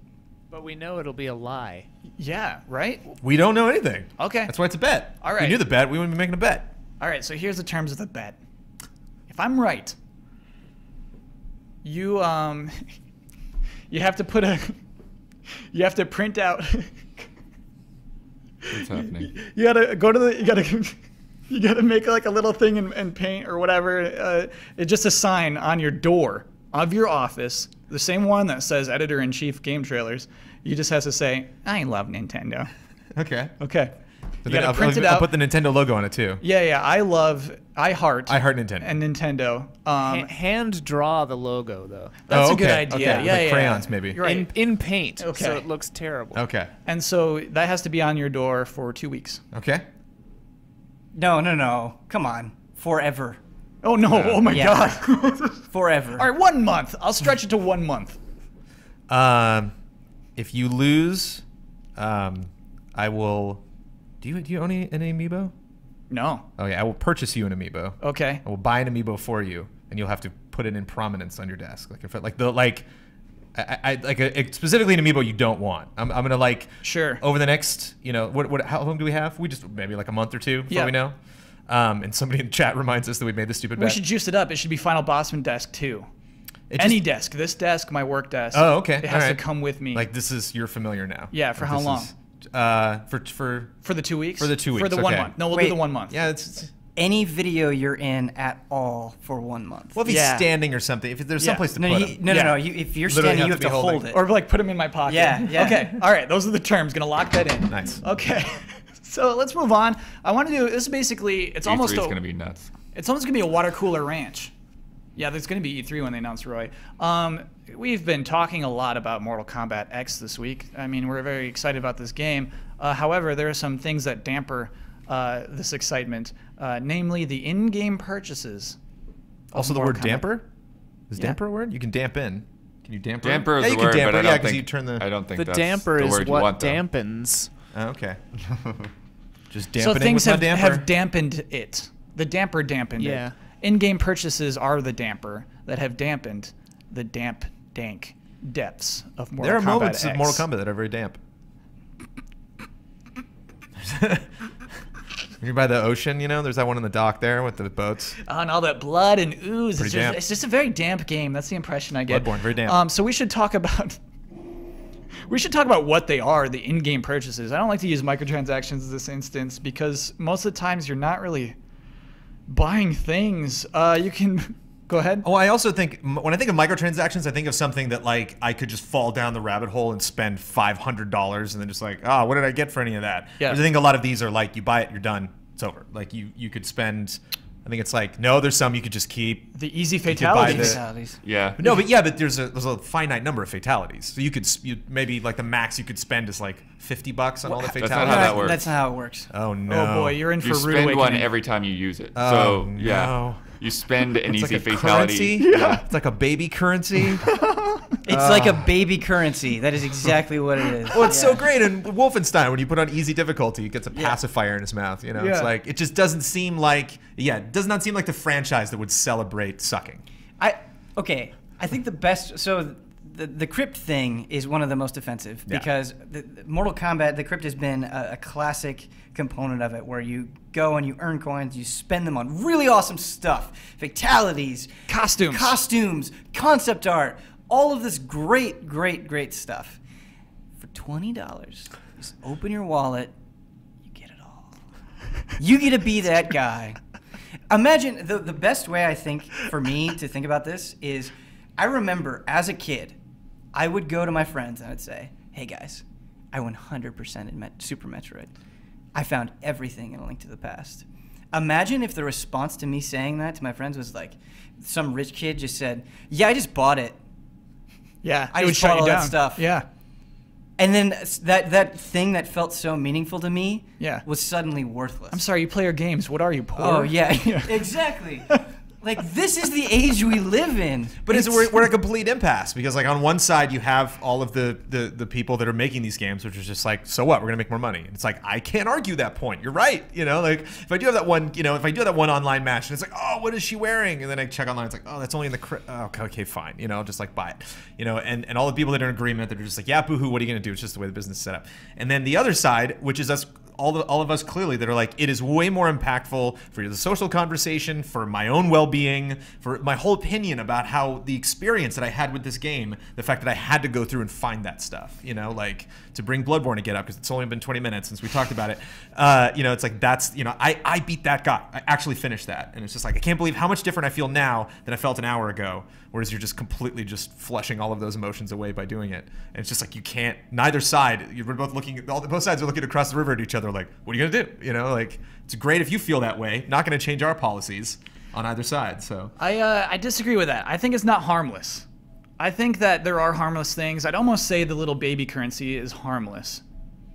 But we know it'll be a lie. Yeah, right? We don't know anything. Okay. That's why it's a bet. All If right. we knew the bet, we wouldn't be making a bet. All right, so here's the terms of the bet. If I'm right, you you have to put you have to print out What's happening? you gotta go to the you gotta make like a little thing in paint or whatever. It's just a sign on your door of your office, the same one that says Editor-in-Chief Game Trailers. You just have to say, "I love Nintendo." Okay. Okay. So You then gotta print it I'll out. put the Nintendo logo on it too. Yeah. I heart Nintendo. and Nintendo. Hand draw the logo though. That's Oh, a good okay, idea. okay. Yeah, Like yeah. crayons, maybe. You're right. In paint, Okay. so it looks terrible. Okay. And so that has to be on your door for 2 weeks. Okay. No. Come on. Forever. Oh no! No. Oh my Yeah. God! Forever. All right, 1 month. I'll stretch it to 1 month. If you lose, I will. Do you own an amiibo? No. Oh yeah, I will purchase you an amiibo. Okay. I will buy an amiibo for you, and you'll have to put it in prominence on your desk, specifically an amiibo you don't want. I'm gonna like Sure. over the next how long do we have? We just maybe like a month or two before Yeah. we know. And somebody in the chat reminds us that we made this stupid We bet. should juice it up. It should be Final Bossman desk too. It Any just- desk. This desk, my work desk. Oh, okay. It has All right. to come with me. Like this is you're familiar now. Yeah, for Like, how this long? is, for for the 2 weeks. for the 2 For weeks, the 1 okay. month. No, we'll do Wait. the 1 month. yeah. It's Any video you're in at all for 1 month. well, if he's Yeah. standing or something, if there's Yeah. someplace to No, put he, him. no, Yeah. no, no. If you're Literally standing, you have have to to be hold holding. it. Or like put them in my pocket. Yeah. Okay. All right. Those are the terms. Gonna lock that in. Nice. Okay. So let's move on. I want to do this. Is basically, it's almost E3's a, gonna be nuts. It's almost gonna be a water cooler ranch. Yeah, there's gonna be E3 when they announce Roy. We've been talking a lot about Mortal Kombat X this week. I mean, we're very excited about this game. However, there are some things that damper this excitement, namely the in-game purchases. of Also, the Mortal word Kombat. damper. Is Yeah. damper a word? You can dampen. Can you damper? Damper is yeah, the you can word, damper. but I yeah, don't because think you turn the. I don't think The that's damper the is word you what want, though. dampens. Oh, okay. Just So dampening things with my damper. have dampened it. The damper dampened Yeah. it. In-game purchases are the damper that have dampened the damp, dank depths of Mortal There are Kombat moments X. of Mortal Kombat that are very damp. You're by the ocean, you know. There's that one in the dock there with the boats. And all that blood and ooze. Pretty damp. It's just a very damp game. That's the impression I get. Bloodborne, very damp. So we should talk about what they are, the in-game purchases. I don't like to use microtransactions in this instance because most of the times you're not really buying things. You can go ahead. Oh, I also think when I think of microtransactions, I think of something that like I could just fall down the rabbit hole and spend $500 and then just like, what did I get for any of that? Yeah. Whereas I think a lot of these are like you buy it, you're done, it's over. Like you could spend. I think it's like no, there's some you could just keep. The easy could buy fatalities. Fatalities. Yeah. No, but there's a finite number of fatalities. So you maybe like the max you could spend is like $50 on all the That's fatalities. not how that works. That's not how it works. Oh no. Oh boy, you're in for You rude spend awakening. one every time you use it. Oh, So yeah, no. you spend an It's easy like a fatality. currency. Yeah. It's like a baby currency. It's like a baby currency. That is exactly what it is. Well, it's Yeah. so great in Wolfenstein when you put on easy difficulty, it gets a pacifier in his mouth. You know, it's Yeah. like it just doesn't seem like it does not seem like the franchise that would celebrate sucking. I think the best. So the Crypt thing is one of the most offensive Yeah. because the Mortal Kombat, the Crypt has been a classic component of it, where you go and you earn coins, you spend them on really awesome stuff, fatalities, costumes, concept art, all of this great stuff. For $20, just open your wallet, you get it all. You get to be that guy. Imagine the best way I think for me to think about this is I remember as a kid, I would go to my friends and I'd say, hey guys, I 100% in Super Metroid. I found everything in A Link to the Past. Imagine if the response to me saying that to my friends was like, some rich kid just said, yeah, I just bought it. Yeah, I it would just shut bought you all down. that stuff. Yeah. And then that thing that felt so meaningful to me was suddenly worthless. I'm sorry, you play your games. What are you, poor? Oh, yeah. Exactly. Like, this is the age we live in. But we're at a complete impasse because, like, on one side you have all of the people that are making these games, which is just like, so what? We're gonna make more money. And it's like I can't argue that point. You're right. You know, like if I do have that one, online match, and it's like, oh, what is she wearing? And then I check online, it's like, oh, that's only in the okay, fine. You know, I'll just like buy it. You know, and all the people that are in agreement, that are just like, yeah, boohoo. What are you gonna do? It's just the way the business is set up. And then the other side, which is us. All of us clearly that are like, it is way more impactful for the social conversation, for my own well-being, for my whole opinion about how the experience that I had with this game, the fact that I had to go through and find that stuff, you know, like to bring Bloodborne to get up because it's only been 20 minutes since we talked about it. You know, it's like that's, you know, I beat that guy. I actually finished that. And it's just like, I can't believe how much different I feel now than I felt an hour ago. Whereas you're just completely just flushing all of those emotions away by doing it. And it's just like you can't, neither side, you're both looking, both sides are looking across the river at each other like, what are you going to do? You know, like, it's great if you feel that way. Not going to change our policies on either side, so. I disagree with that. I think it's not harmless. I think that there are harmless things. I'd almost say the little baby currency is harmless.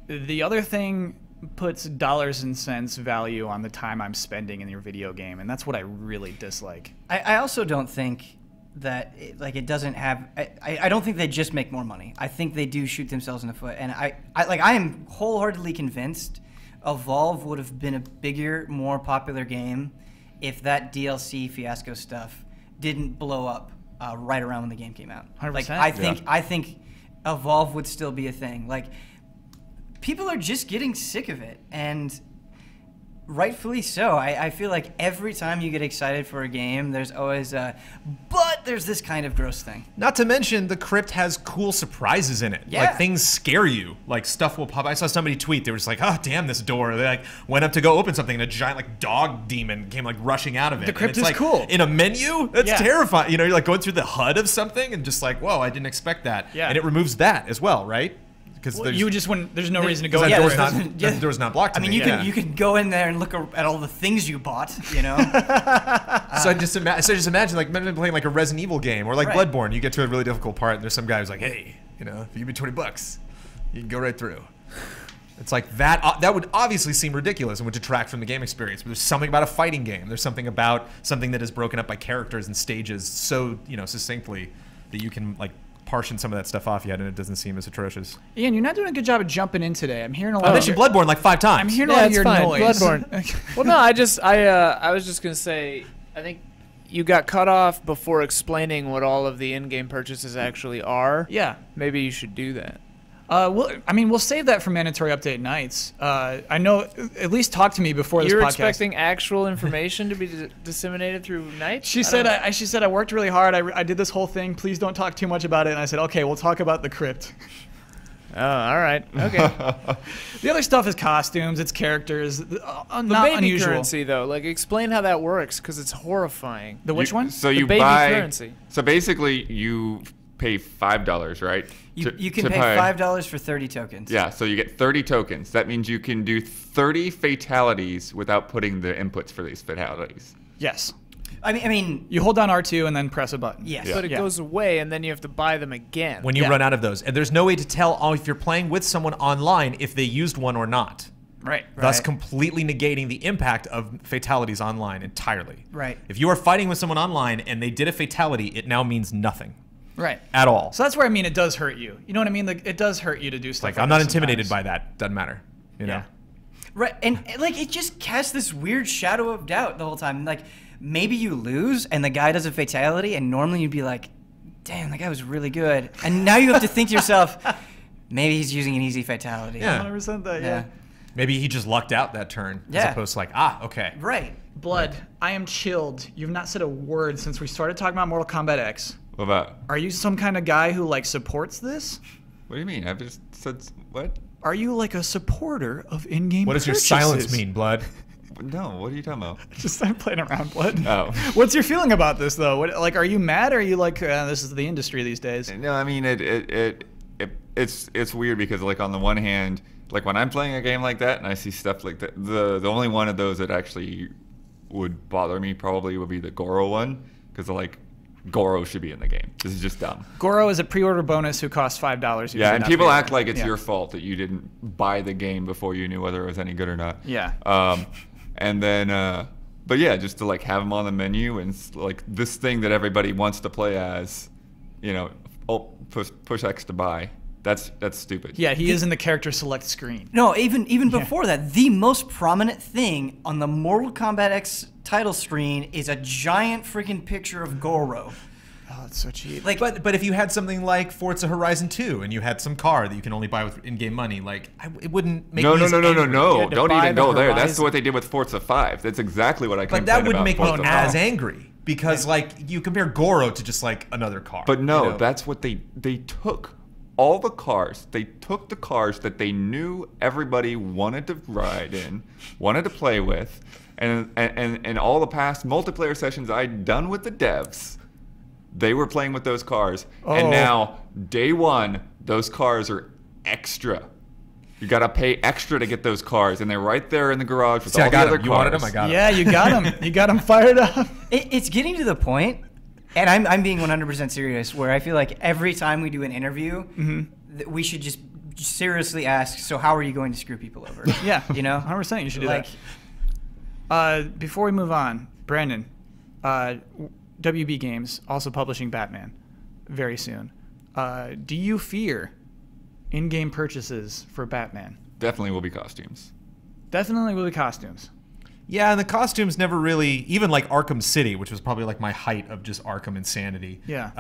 The other thing puts dollars and cents value on the time I'm spending in your video game, and that's what I really dislike. I also don't think that it doesn't have. I don't think they just make more money. I think they do shoot themselves in the foot, and I am wholeheartedly convinced Evolve would have been a bigger, more popular game if that DLC fiasco stuff didn't blow up right around when the game came out. 100%. Like I think Evolve would still be a thing. Like, people are just getting sick of it, and rightfully so. I feel like every time you get excited for a game, there's always but there's this kind of gross thing. Not to mention, the Crypt has cool surprises in it. Yeah. Like, things scare you. Like, stuff will pop. I saw somebody tweet, they were just like, oh, damn, this door. They, like, went up to go open something, and a giant, like, dog demon came, like, rushing out of it. The Crypt and it's is like, cool. In a menu? That's Yeah. terrifying. You know, you're, like, going through the HUD of something, and just like, whoa, I didn't expect that. Yeah. And it removes that as well, right? Because Well, you just wouldn't. There's no reason to go. that Yeah, door's there's- not, yeah. that door's not blocked to I mean, me, yeah. you can go in there and look at all the things you bought, you know? So I just imagine like playing like a Resident Evil game or like Right. Bloodborne. You get to a really difficult part, and there's some guy who's like, "Hey, you know, if you give me $20, you can go right through." It's like that. That would obviously seem ridiculous and would detract from the game experience. But there's something about a fighting game. There's something about something that is broken up by characters and stages so succinctly that you can like parsing some of that stuff off yet, and it doesn't seem as atrocious. Ian, you're not doing a good job of jumping in today. I'm hearing a lot. I mentioned Bloodborne like 5 times. I'm hearing a lot of your noise. Bloodborne. Well, no, I was just gonna say, I think you got cut off before explaining what all of the in-game purchases actually are. Yeah. Maybe you should do that. We'll save that for mandatory update nights. I know, at least talk to me before this podcast. You're expecting actual information to be disseminated through nights? She said I worked really hard. I did this whole thing. Please don't talk too much about it. And I said, okay, we'll talk about the Crypt. Oh, all right. Okay. The other stuff is costumes, it's characters. The not baby unusual. currency, though, like explain how that works, because it's horrifying. The which one? So The you baby buy. currency. So basically, you pay $5, right? You can pay $5 for 30 tokens. Yeah, so you get 30 tokens. That means you can do 30 fatalities without putting the inputs for these fatalities. Yes. I mean, You hold down R2 and then press a button. yes. Yeah. But it goes away, and then you have to buy them again. When you run out of those. And there's no way to tell if you're playing with someone online if they used one or not. Right. Thus completely negating the impact of fatalities online entirely. Right. If you are fighting with someone online and they did a fatality, it now means nothing Right. at all. So that's where I mean it does hurt you. You know what I mean? Like, it does hurt you to do stuff Like, like I'm not this intimidated sometimes. by that. Doesn't matter. You know? Yeah. Right, and like it just casts this weird shadow of doubt the whole time. Like maybe you lose and the guy does a fatality, and normally you'd be like, "Damn, that guy was really good," and now you have to think to yourself, maybe he's using an easy fatality. Yeah. 100% that, Yeah. Maybe he just lucked out that turn as Yeah. opposed to like, okay. Right. Blood, I am chilled. You've not said a word since we started talking about Mortal Kombat X. What about? Are you some kind of guy who like supports this? What do you mean? I just said what? Are you like a supporter of in-game What does your purchases? silence mean, Blood? No, what are you talking about? Just I'm playing around, Blood. Oh. What's your feeling about this though? What, like, are you mad or are you like, this is the industry these days? No, I mean it's weird because like on the one hand, like when I'm playing a game like that and I see stuff like that, the only one of those that actually would bother me probably would be the Goro one, because like Goro should be in the game. This is just dumb. Goro is a pre-order bonus who costs $5. Yeah, and people act like it's your fault that you didn't buy the game before you knew whether it was any good or not. Yeah. And then, but yeah, just to like have them on the menu and like this thing that everybody wants to play as, you know, push X to buy. That's stupid. Yeah, he is in the character select screen. No, even before that, the most prominent thing on the Mortal Kombat X title screen is a giant freaking picture of Goro. Oh, it's so cheap. Like, But if you had something like Forza Horizon 2 and you had some car that you can only buy with in-game money, like it wouldn't make No, me no, as no, no, no, angry. no! had to Don't buy even the go there. That's Horizon. what they did with Forza 5. That's exactly what I But complained that wouldn't about make me Forza as 5. angry because like you compare Goro to just like another car. But no, you know? that's what they took. All the cars, they took the cars that they knew everybody wanted to ride in, wanted to play with, and all the past multiplayer sessions I'd done with the devs, they were playing with those cars. And now, day one, those cars are extra. You gotta pay extra to get those cars, and they're right there in the garage with See, all I got the other him. cars. You wanted them, I got them. Yeah, you got him. You got him fired up. it's getting to the point, and I'm being 100% serious, where I feel like every time we do an interview, that we should just seriously ask, so how are you going to screw people over? Yeah, You know? 100% you should do Like, that. Before we move on, Brandon, WB Games also publishing Batman very soon. Do you fear in-game purchases for Batman? Definitely will be costumes. Definitely will be costumes. Yeah, and the costumes never really, even like Arkham City, which was probably like my height of just Arkham insanity. Yeah.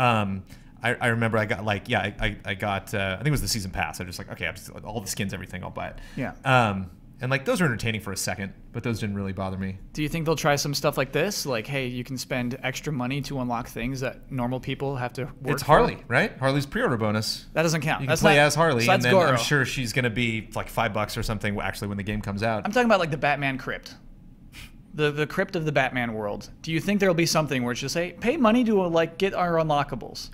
I remember I got like, yeah, I got, I think it was the season pass. I just like, okay, I'm just, all the skins, everything, I'll buy it. Yeah. And like those are entertaining for a second, but those didn't really bother me. Do you think they'll try some stuff like this? Like, hey, you can spend extra money to unlock things that normal people have to work It's for? Harley, right? Harley's pre-order bonus. That doesn't count. You can That's play not, as Harley, so and that's then Goro. I'm sure she's going to be like $5 or something actually when the game comes out. I'm talking about like the Batman Crypt. The Crypt of the Batman world. Do you think there'll be something where it's just, hey, pay money to like get our unlockables?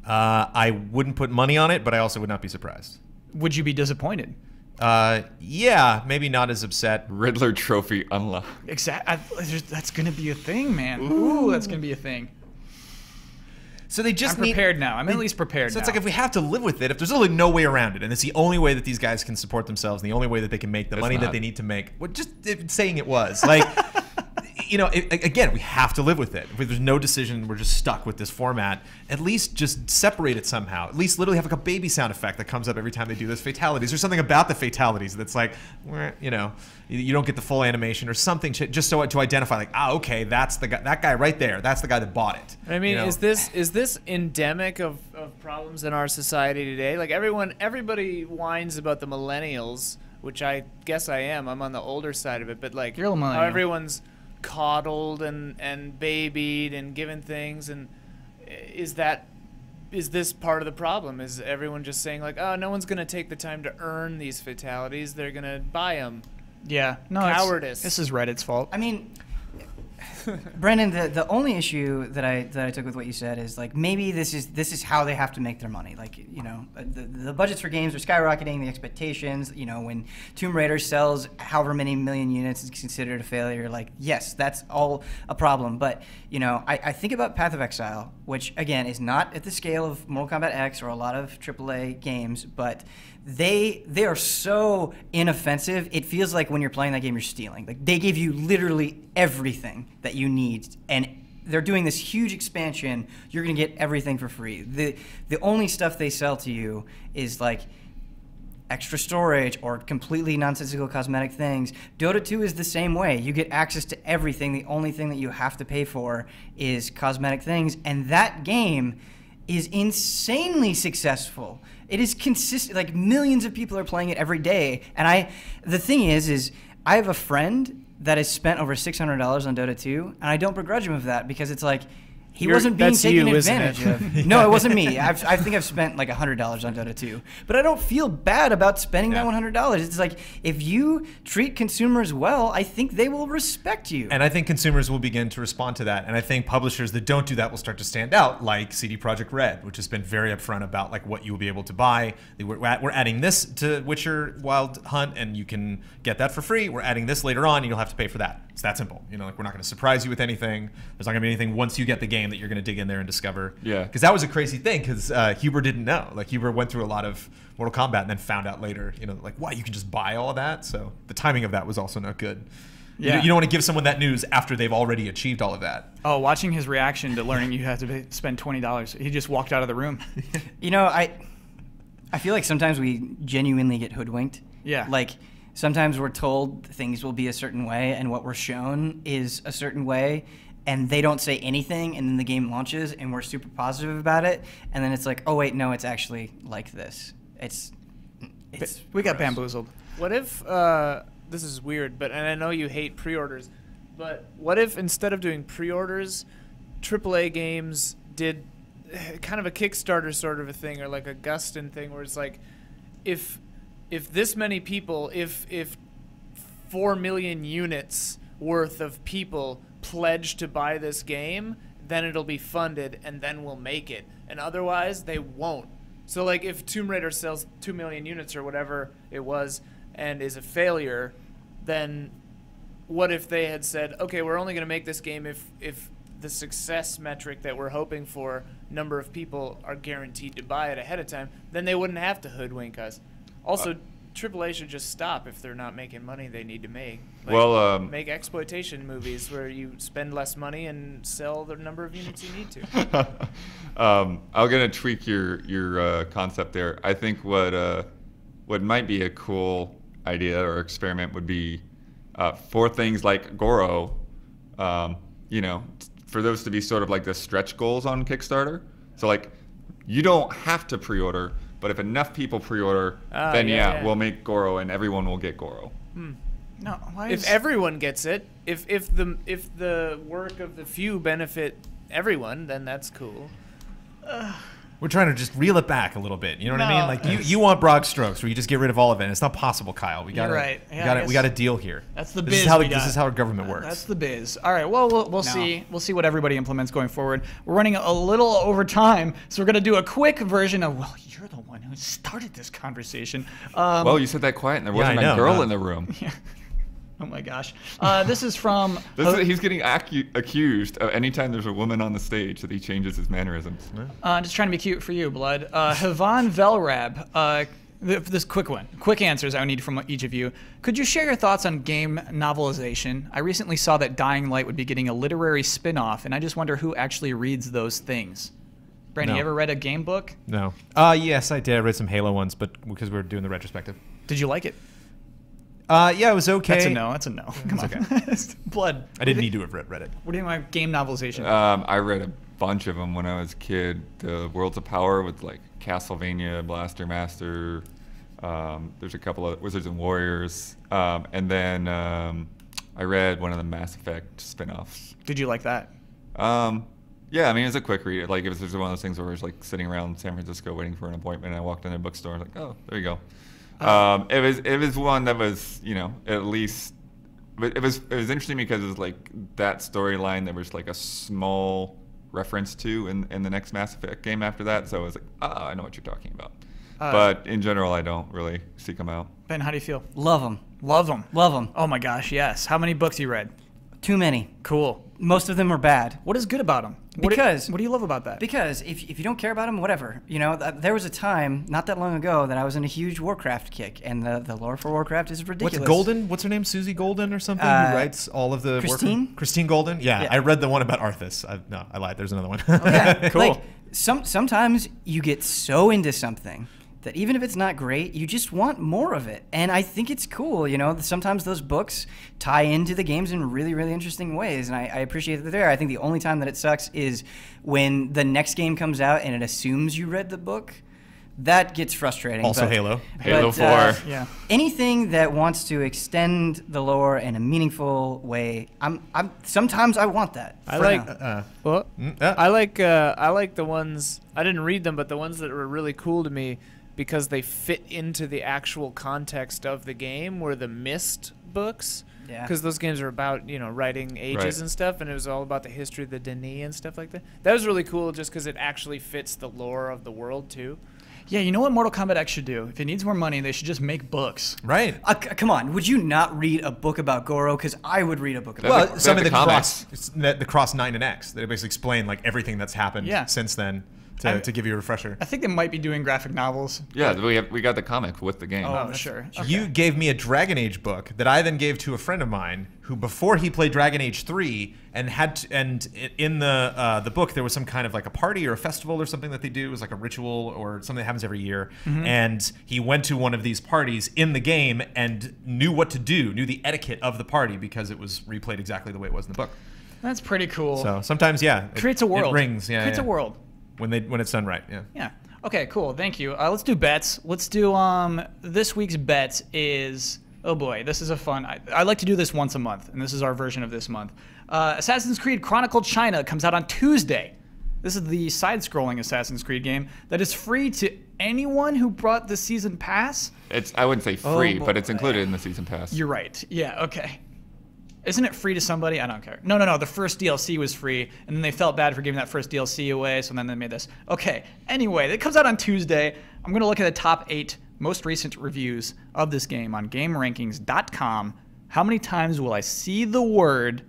I wouldn't put money on it, but I also would not be surprised. Would you be disappointed? Yeah, maybe not as upset. Riddler trophy unlocked. Exactly. That's gonna be a thing, man. Ooh, that's gonna be a thing. So they just I'm prepared now. I'm at least prepared So now. it's like if we have to live with it, if there's really no way around it, and it's the only way that these guys can support themselves, and the only way that they can make the money that not. they need to make. Well, just saying it was like, you know, again, we have to live with it. If there's no decision, we're just stuck with this format. At least just separate it somehow. At least literally have like a baby sound effect that comes up every time they do those fatalities. There's something about the fatalities that's like, you know, you don't get the full animation or something, just so to identify like, okay, that's the guy, that guy right there. That's the guy that bought it. I mean, you know? is this endemic of problems in our society today? Like everybody whines about the millennials, which I guess I am. I'm on the older side of it, but like You're a millennial. how everyone's coddled and babied and given things, and is this part of the problem? Is everyone just saying like, oh, no one's gonna take the time to earn these fatalities? They're gonna buy them. Yeah, no, Cowardice. this is Reddit's fault. I mean, Brendan, the only issue that I took with what you said is like maybe this is how they have to make their money. Like, you know, the budgets for games are skyrocketing, the expectations. You know, when Tomb Raider sells however many million units, it's considered a failure. Like, yes, that's all a problem. But you know, I think about Path of Exile, which again is not at the scale of Mortal Kombat X or a lot of AAA games, but they are so inoffensive. It feels like when you're playing that game, you're stealing. Like they give you literally everything that you need, and they're doing this huge expansion. You're gonna get everything for free. The only stuff they sell to you is like extra storage or completely nonsensical cosmetic things. Dota 2 is the same way. You get access to everything. The only thing that you have to pay for is cosmetic things, and that game is insanely successful. It is consistent. Like millions of people are playing it every day. And the thing is I have a friend that has spent over $600 on Dota 2, and I don't begrudge him of that because it's like he wasn't being taken advantage of. No, it wasn't me. I think I've spent like $100 on Dota 2, but I don't feel bad about spending that $100. It's like if you treat consumers well, I think they will respect you. And I think consumers will begin to respond to that. And I think publishers that don't do that will start to stand out, like CD Projekt Red, which has been very upfront about like what you will be able to buy. We're adding this to Witcher Wild Hunt, and you can get that for free. We're adding this later on, and you'll have to pay for that. It's that simple. You know, like we're not going to surprise you with anything. There's not going to be anything once you get the game that you're going to dig in there and discover. Yeah. Because that was a crazy thing, because Huber didn't know. Like Huber went through a lot of Mortal Kombat and then found out later, you know, like, wow, you can just buy all of that? So the timing of that was also not good. Yeah. You don't want to give someone that news after they've already achieved all of that. Oh, watching his reaction to learning you have to spend $20, he just walked out of the room. You know, I feel like sometimes we genuinely get hoodwinked. Yeah. Like sometimes we're told things will be a certain way, and what we're shown is a certain way, and they don't say anything, and then the game launches, and we're super positive about it, and then it's like, oh wait, no, it's actually like this. It's We got gross. bamboozled. What if this is weird, but and I know you hate pre-orders, but what if instead of doing pre-orders, AAA games did kind of a Kickstarter sort of a thing, or like a Gustin thing, where it's like, if this many people, if 4 million units worth of people pledge to buy this game, then it'll be funded, and then we'll make it, and otherwise they won't. So like if Tomb Raider sells 2 million units or whatever it was and is a failure, then what if they had said, okay, we're only going to make this game if the success metric that we're hoping for, number of people are guaranteed to buy it ahead of time, then they wouldn't have to hoodwink us. Also, AAA should just stop if they're not making money they need to make. Like, make exploitation movies where you spend less money and sell the number of units you need to. I'm gonna tweak your concept there. I think what might be a cool idea or experiment would be for things like Goro, you know, for those to be sort of like the stretch goals on Kickstarter. So like, you don't have to pre-order, but if enough people pre-order, then yeah, we'll make Goro and everyone will get Goro. No, why If everyone gets it, if the work of the few benefit everyone, then that's cool. We're trying to just reel it back a little bit. You know what I No. mean? Like you want broad strokes where you just get rid of all of it. And it's not possible, Kyle. We got right. Yeah, I we got a deal here. That's the This biz is how we this got. is how our government works. That's the biz. All right. Well, we'll see. We'll see what everybody implements going forward. We're running a little over time, so we're gonna do a quick version of. Well, you're the one who started this conversation. Well, you said that quiet, and there wasn't I know, a girl huh? in the room. Oh my gosh. This is from. He's getting accused of anytime there's a woman on the stage that he changes his mannerisms. Just trying to be cute for you, Blood. Havan Velrab This quick one. Quick answers I need from each of you. Could you share your thoughts on game novelization? I recently saw that Dying Light would be getting a literary spin-off, and I just wonder who actually reads those things. Brandon, No. you ever read a game book? No. Yes, I did. I read some Halo ones, but because we were doing the retrospective. Did you like it? Yeah, it was okay. That's a no. That's a no. Come on. okay. Blood. I didn't need to have read it. What do you think about game novelization? I read a bunch of them when I was a kid. The Worlds of Power with like Castlevania, Blaster Master. There's a couple of Wizards and Warriors. And then I read one of the Mass Effect spin-offs. Did you like that? Yeah, I mean, it's a quick read. Like, it was one of those things where I was like sitting around San Francisco waiting for an appointment, and I walked into a bookstore and I was like, oh, there you go. It was one that was, you know, at least, but it was interesting because it was like that storyline there was like a small reference to in the next Mass Effect game after that. So I was like, I know what you're talking about. But in general, I don't really seek them out. Ben, how do you feel? Love them. Love them. Love them. Oh my gosh, yes. How many books you read? Too many. Cool. Most of them are bad. What is good about them? What do you love about that? Because if you don't care about them, whatever. You know, there was a time not that long ago that I was in a huge Warcraft kick, and the lore for Warcraft is ridiculous. What's Golden? What's her name? Susie Golden or something? Who writes all of the Christine? Warcraft? Christine Golden? Yeah, I read the one about Arthas. No, I lied. There's another one. Yeah, Cool. Like, sometimes you get so into something that even if it's not great, you just want more of it. And I think it's cool, you know, sometimes those books tie into the games in really, really interesting ways. And I appreciate that they're there. I think the only time that it sucks is when the next game comes out and it assumes you read the book. That gets frustrating. Also Halo. Halo 4. Yeah. Anything that wants to extend the lore in a meaningful way, sometimes I want that. I for like. now. I like the ones I didn't read them, but the ones that were really cool to me because they fit into the actual context of the game were the Myst books. Yeah. Because those games are about, you know, writing ages Right. and stuff, and it was all about the history of the Denis and stuff like that. That was really cool just because it actually fits the lore of the world too. Yeah, you know what Mortal Kombat X should do? If it needs more money, they should just make books. Right. Come on, would you not read a book about Goro? Because I would read a book about Well, Goro. Some of the the comics. cross 9 and X. They basically explain like everything that's happened Yeah. since then to give you a refresher. I think they might be doing graphic novels. Yeah, we got the comic with the game. Oh, sure. Okay. You gave me a Dragon Age book that I then gave to a friend of mine who, before he played Dragon Age 3, and in the book there was some kind of like a party or a festival or something that they do. It was like a ritual or something that happens every year. And he went to one of these parties in the game and knew what to do, knew the etiquette of the party because it was replayed exactly the way it was in the book. That's pretty cool. So sometimes, yeah, Creates a world. It rings, yeah, Creates yeah. a world. when it's done right, yeah. Yeah. Okay, cool. Thank you. Let's do bets. Let's do this week's bet is, oh boy, this is a fun. I like to do this once a month, and this is our version of this month. Assassin's Creed Chronicled China comes out on Tuesday. This is the side-scrolling Assassin's Creed game that is free to anyone who brought the season pass. I wouldn't say free, but it's boy. included in the season pass. You're right. Yeah, okay. Isn't it free to somebody? I don't care. No. The first DLC was free, and then they felt bad for giving that first DLC away, so then they made this. Okay. Anyway, it comes out on Tuesday. I'm going to look at the top 8 most recent reviews of this game on GameRankings.com. How many times will I see the word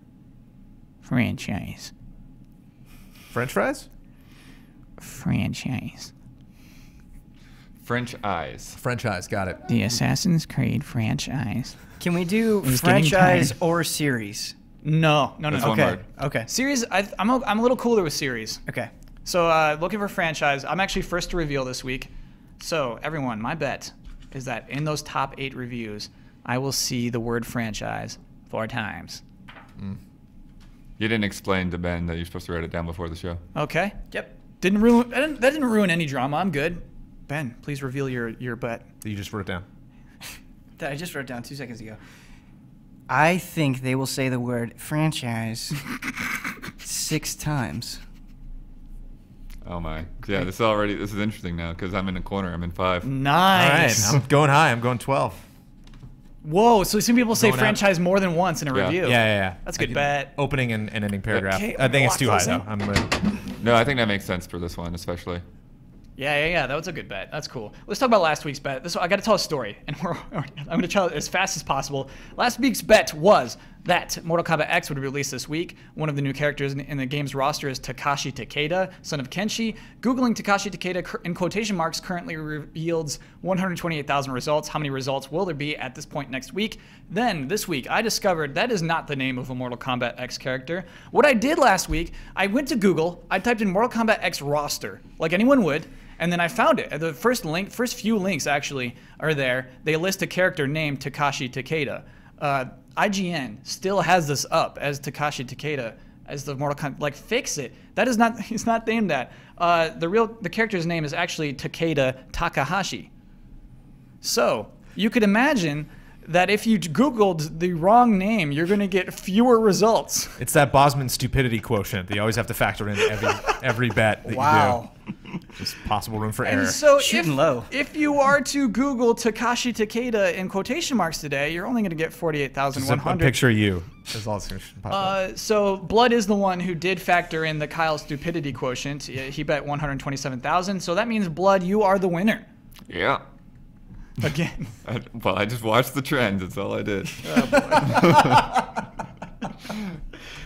franchise? French fries? Franchise. French eyes. French eyes, got it. The Assassin's Creed franchise. Can we do It's getting franchise tired. or series? No. That's one Okay. word. Okay. Series, I'm a little cooler with series. Okay. So looking for franchise. I'm actually first to reveal this week. So everyone, my bet is that in those top 8 reviews, I will see the word franchise 4 times. You didn't explain to Ben that you're supposed to write it down before the show. Okay. Yep. That didn't ruin any drama. I'm good. Ben, please reveal your bet. You just wrote it down. That I just wrote down 2 seconds ago. I think they will say the word franchise 6 times. Oh my. Yeah, this is interesting now because I'm in a corner. I'm in 5. Nice. All right, I'm going high. I'm going 12. Whoa. So some people say Going out. franchise more than once in a Yeah. review. Yeah. That's a good bet. Opening and ending paragraph. Okay, I think it's too lock high, those though. in. No, I think that makes sense for this one, especially. Yeah. That was a good bet. That's cool. Let's talk about last week's bet. I got to tell a story, and I'm going to tell it as fast as possible. Last week's bet was that Mortal Kombat X would release this week. One of the new characters in the game's roster is Takashi Takeda, son of Kenshi. Googling Takashi Takeda in quotation marks currently yields 128,000 results. How many results will there be at this point next week? Then, this week, I discovered that is not the name of a Mortal Kombat X character. What I did last week, I went to Google, I typed in Mortal Kombat X roster, like anyone would, and then I found it. The first few links actually are there. They list a character named Takashi Takeda. IGN still has this up as Takashi Takeda as the Mortal Kombat. Like, fix it. That is not. He's not named that. The character's name is actually Takeda Takahashi. So you could imagine that if you Googled the wrong name, you're going to get fewer results. It's that Bosman stupidity quotient that you always have to factor in every bet that you do. Just possible room for error. And so Shooting low. If you are to Google Takashi Takeda in quotation marks today, you're only going to get 48,100. Picture you. That's all it's going to pop up. So Blood is the one who did factor in the Kyle stupidity quotient. He bet 127,000. So that means, Blood, you are the winner. Yeah. Again. Well, I just watched the trends. That's all I did.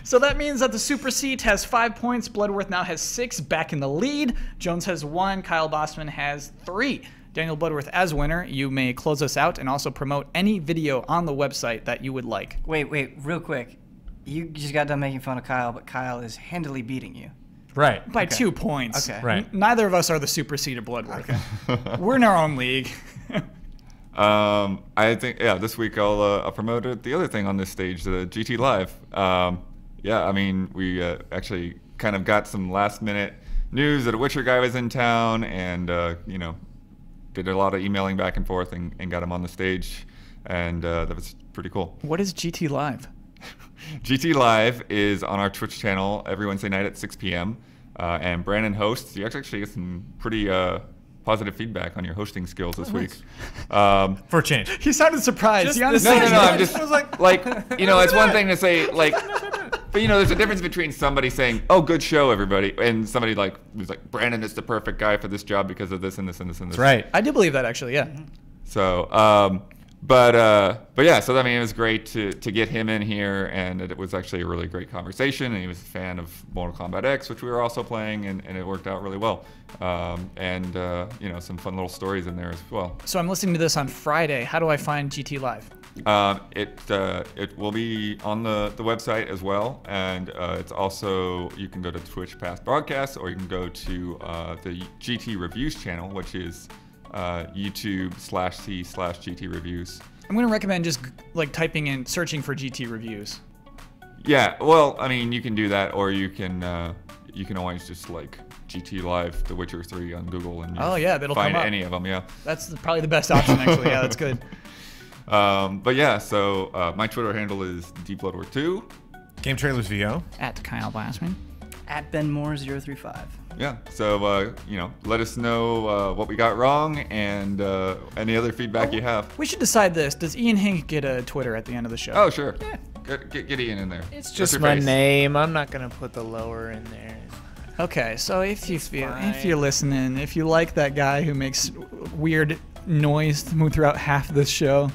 So that means that the Super Seat has 5 points. Bloodworth now has 6, back in the lead. Jones has 1. Kyle Bossman has 3. Daniel Bloodworth, as winner, you may close us out and also promote any video on the website that you would like. Wait, real quick. You just got done making fun of Kyle, but Kyle is handily beating you. Right. By 2 points. Okay. Right. Neither of us are the Super Seat of Bloodworth. We're in our own league. I think, this week I'll promote the other thing on this stage, the GT Live. Yeah, I mean, we actually kind of got some last-minute news that a Witcher guy was in town, and did a lot of emailing back and forth and got him on the stage, and that was pretty cool. What is GT Live? GT Live is on our Twitch channel every Wednesday night at 6 p.m. And Brandon hosts. You actually get some pretty positive feedback on your hosting skills this week. For a change. He sounded surprised. He honestly No. I'm just like it's one thing to say but there's a difference between somebody saying, "Oh, good show, everybody," and somebody who's like, "Brandon is the perfect guy for this job because of this and this and this and this." That's right. I do believe that, actually. Yeah. So, but yeah. So I mean, it was great to get him in here, and it was actually a really great conversation. And he was a fan of Mortal Kombat X, which we were also playing, and it worked out really well. And some fun little stories in there as well. So I'm listening to this on Friday. How do I find GT Live? It will be on the website as well, and it's also, you can go to Twitch Past Broadcasts, or you can go to the GT Reviews channel, which is YouTube/C/GT Reviews. I'm going to recommend just searching for GT Reviews. Yeah, well, I mean, you can do that, or you can always just GT Live The Witcher 3 on Google, and that'll find come up. any of them. Yeah, That's probably the best option, actually. Yeah, that's good. But yeah, so my Twitter handle is DBloodworth2. GameTrailers VO. At Kyle Blassman. At BenMoore035. Yeah, so let us know what we got wrong, and any other feedback you have. We should decide this. Does Ian Hink get a Twitter at the end of the show? Oh, sure. Yeah. Get Ian in there. It's What's just your my face? name. I'm not gonna put the lower in there. Okay, so if fine. you're listening, if you like that guy who makes weird noise throughout half of this show,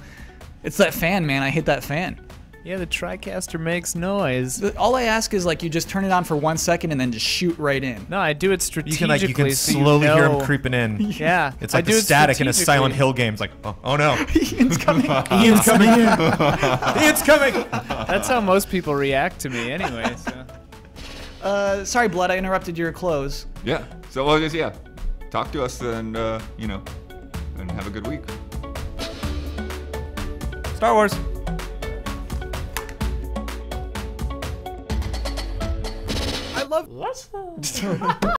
it's that fan, man. I hate that fan. Yeah, the TriCaster makes noise. All I ask is you just turn it on for 1 second and then just shoot right in. No, I do it You strategically. can you can so slowly hear him know. creeping in. Yeah, It's I like do the it static in a Silent strategically. Hill game. It's like, oh no. Ian's coming. Ian's coming in. Ian's coming. That's how most people react to me, anyway. So. Sorry, Blood, I interrupted your close. Yeah. So we'll just talk to us, and and have a good week. Star Wars. I love.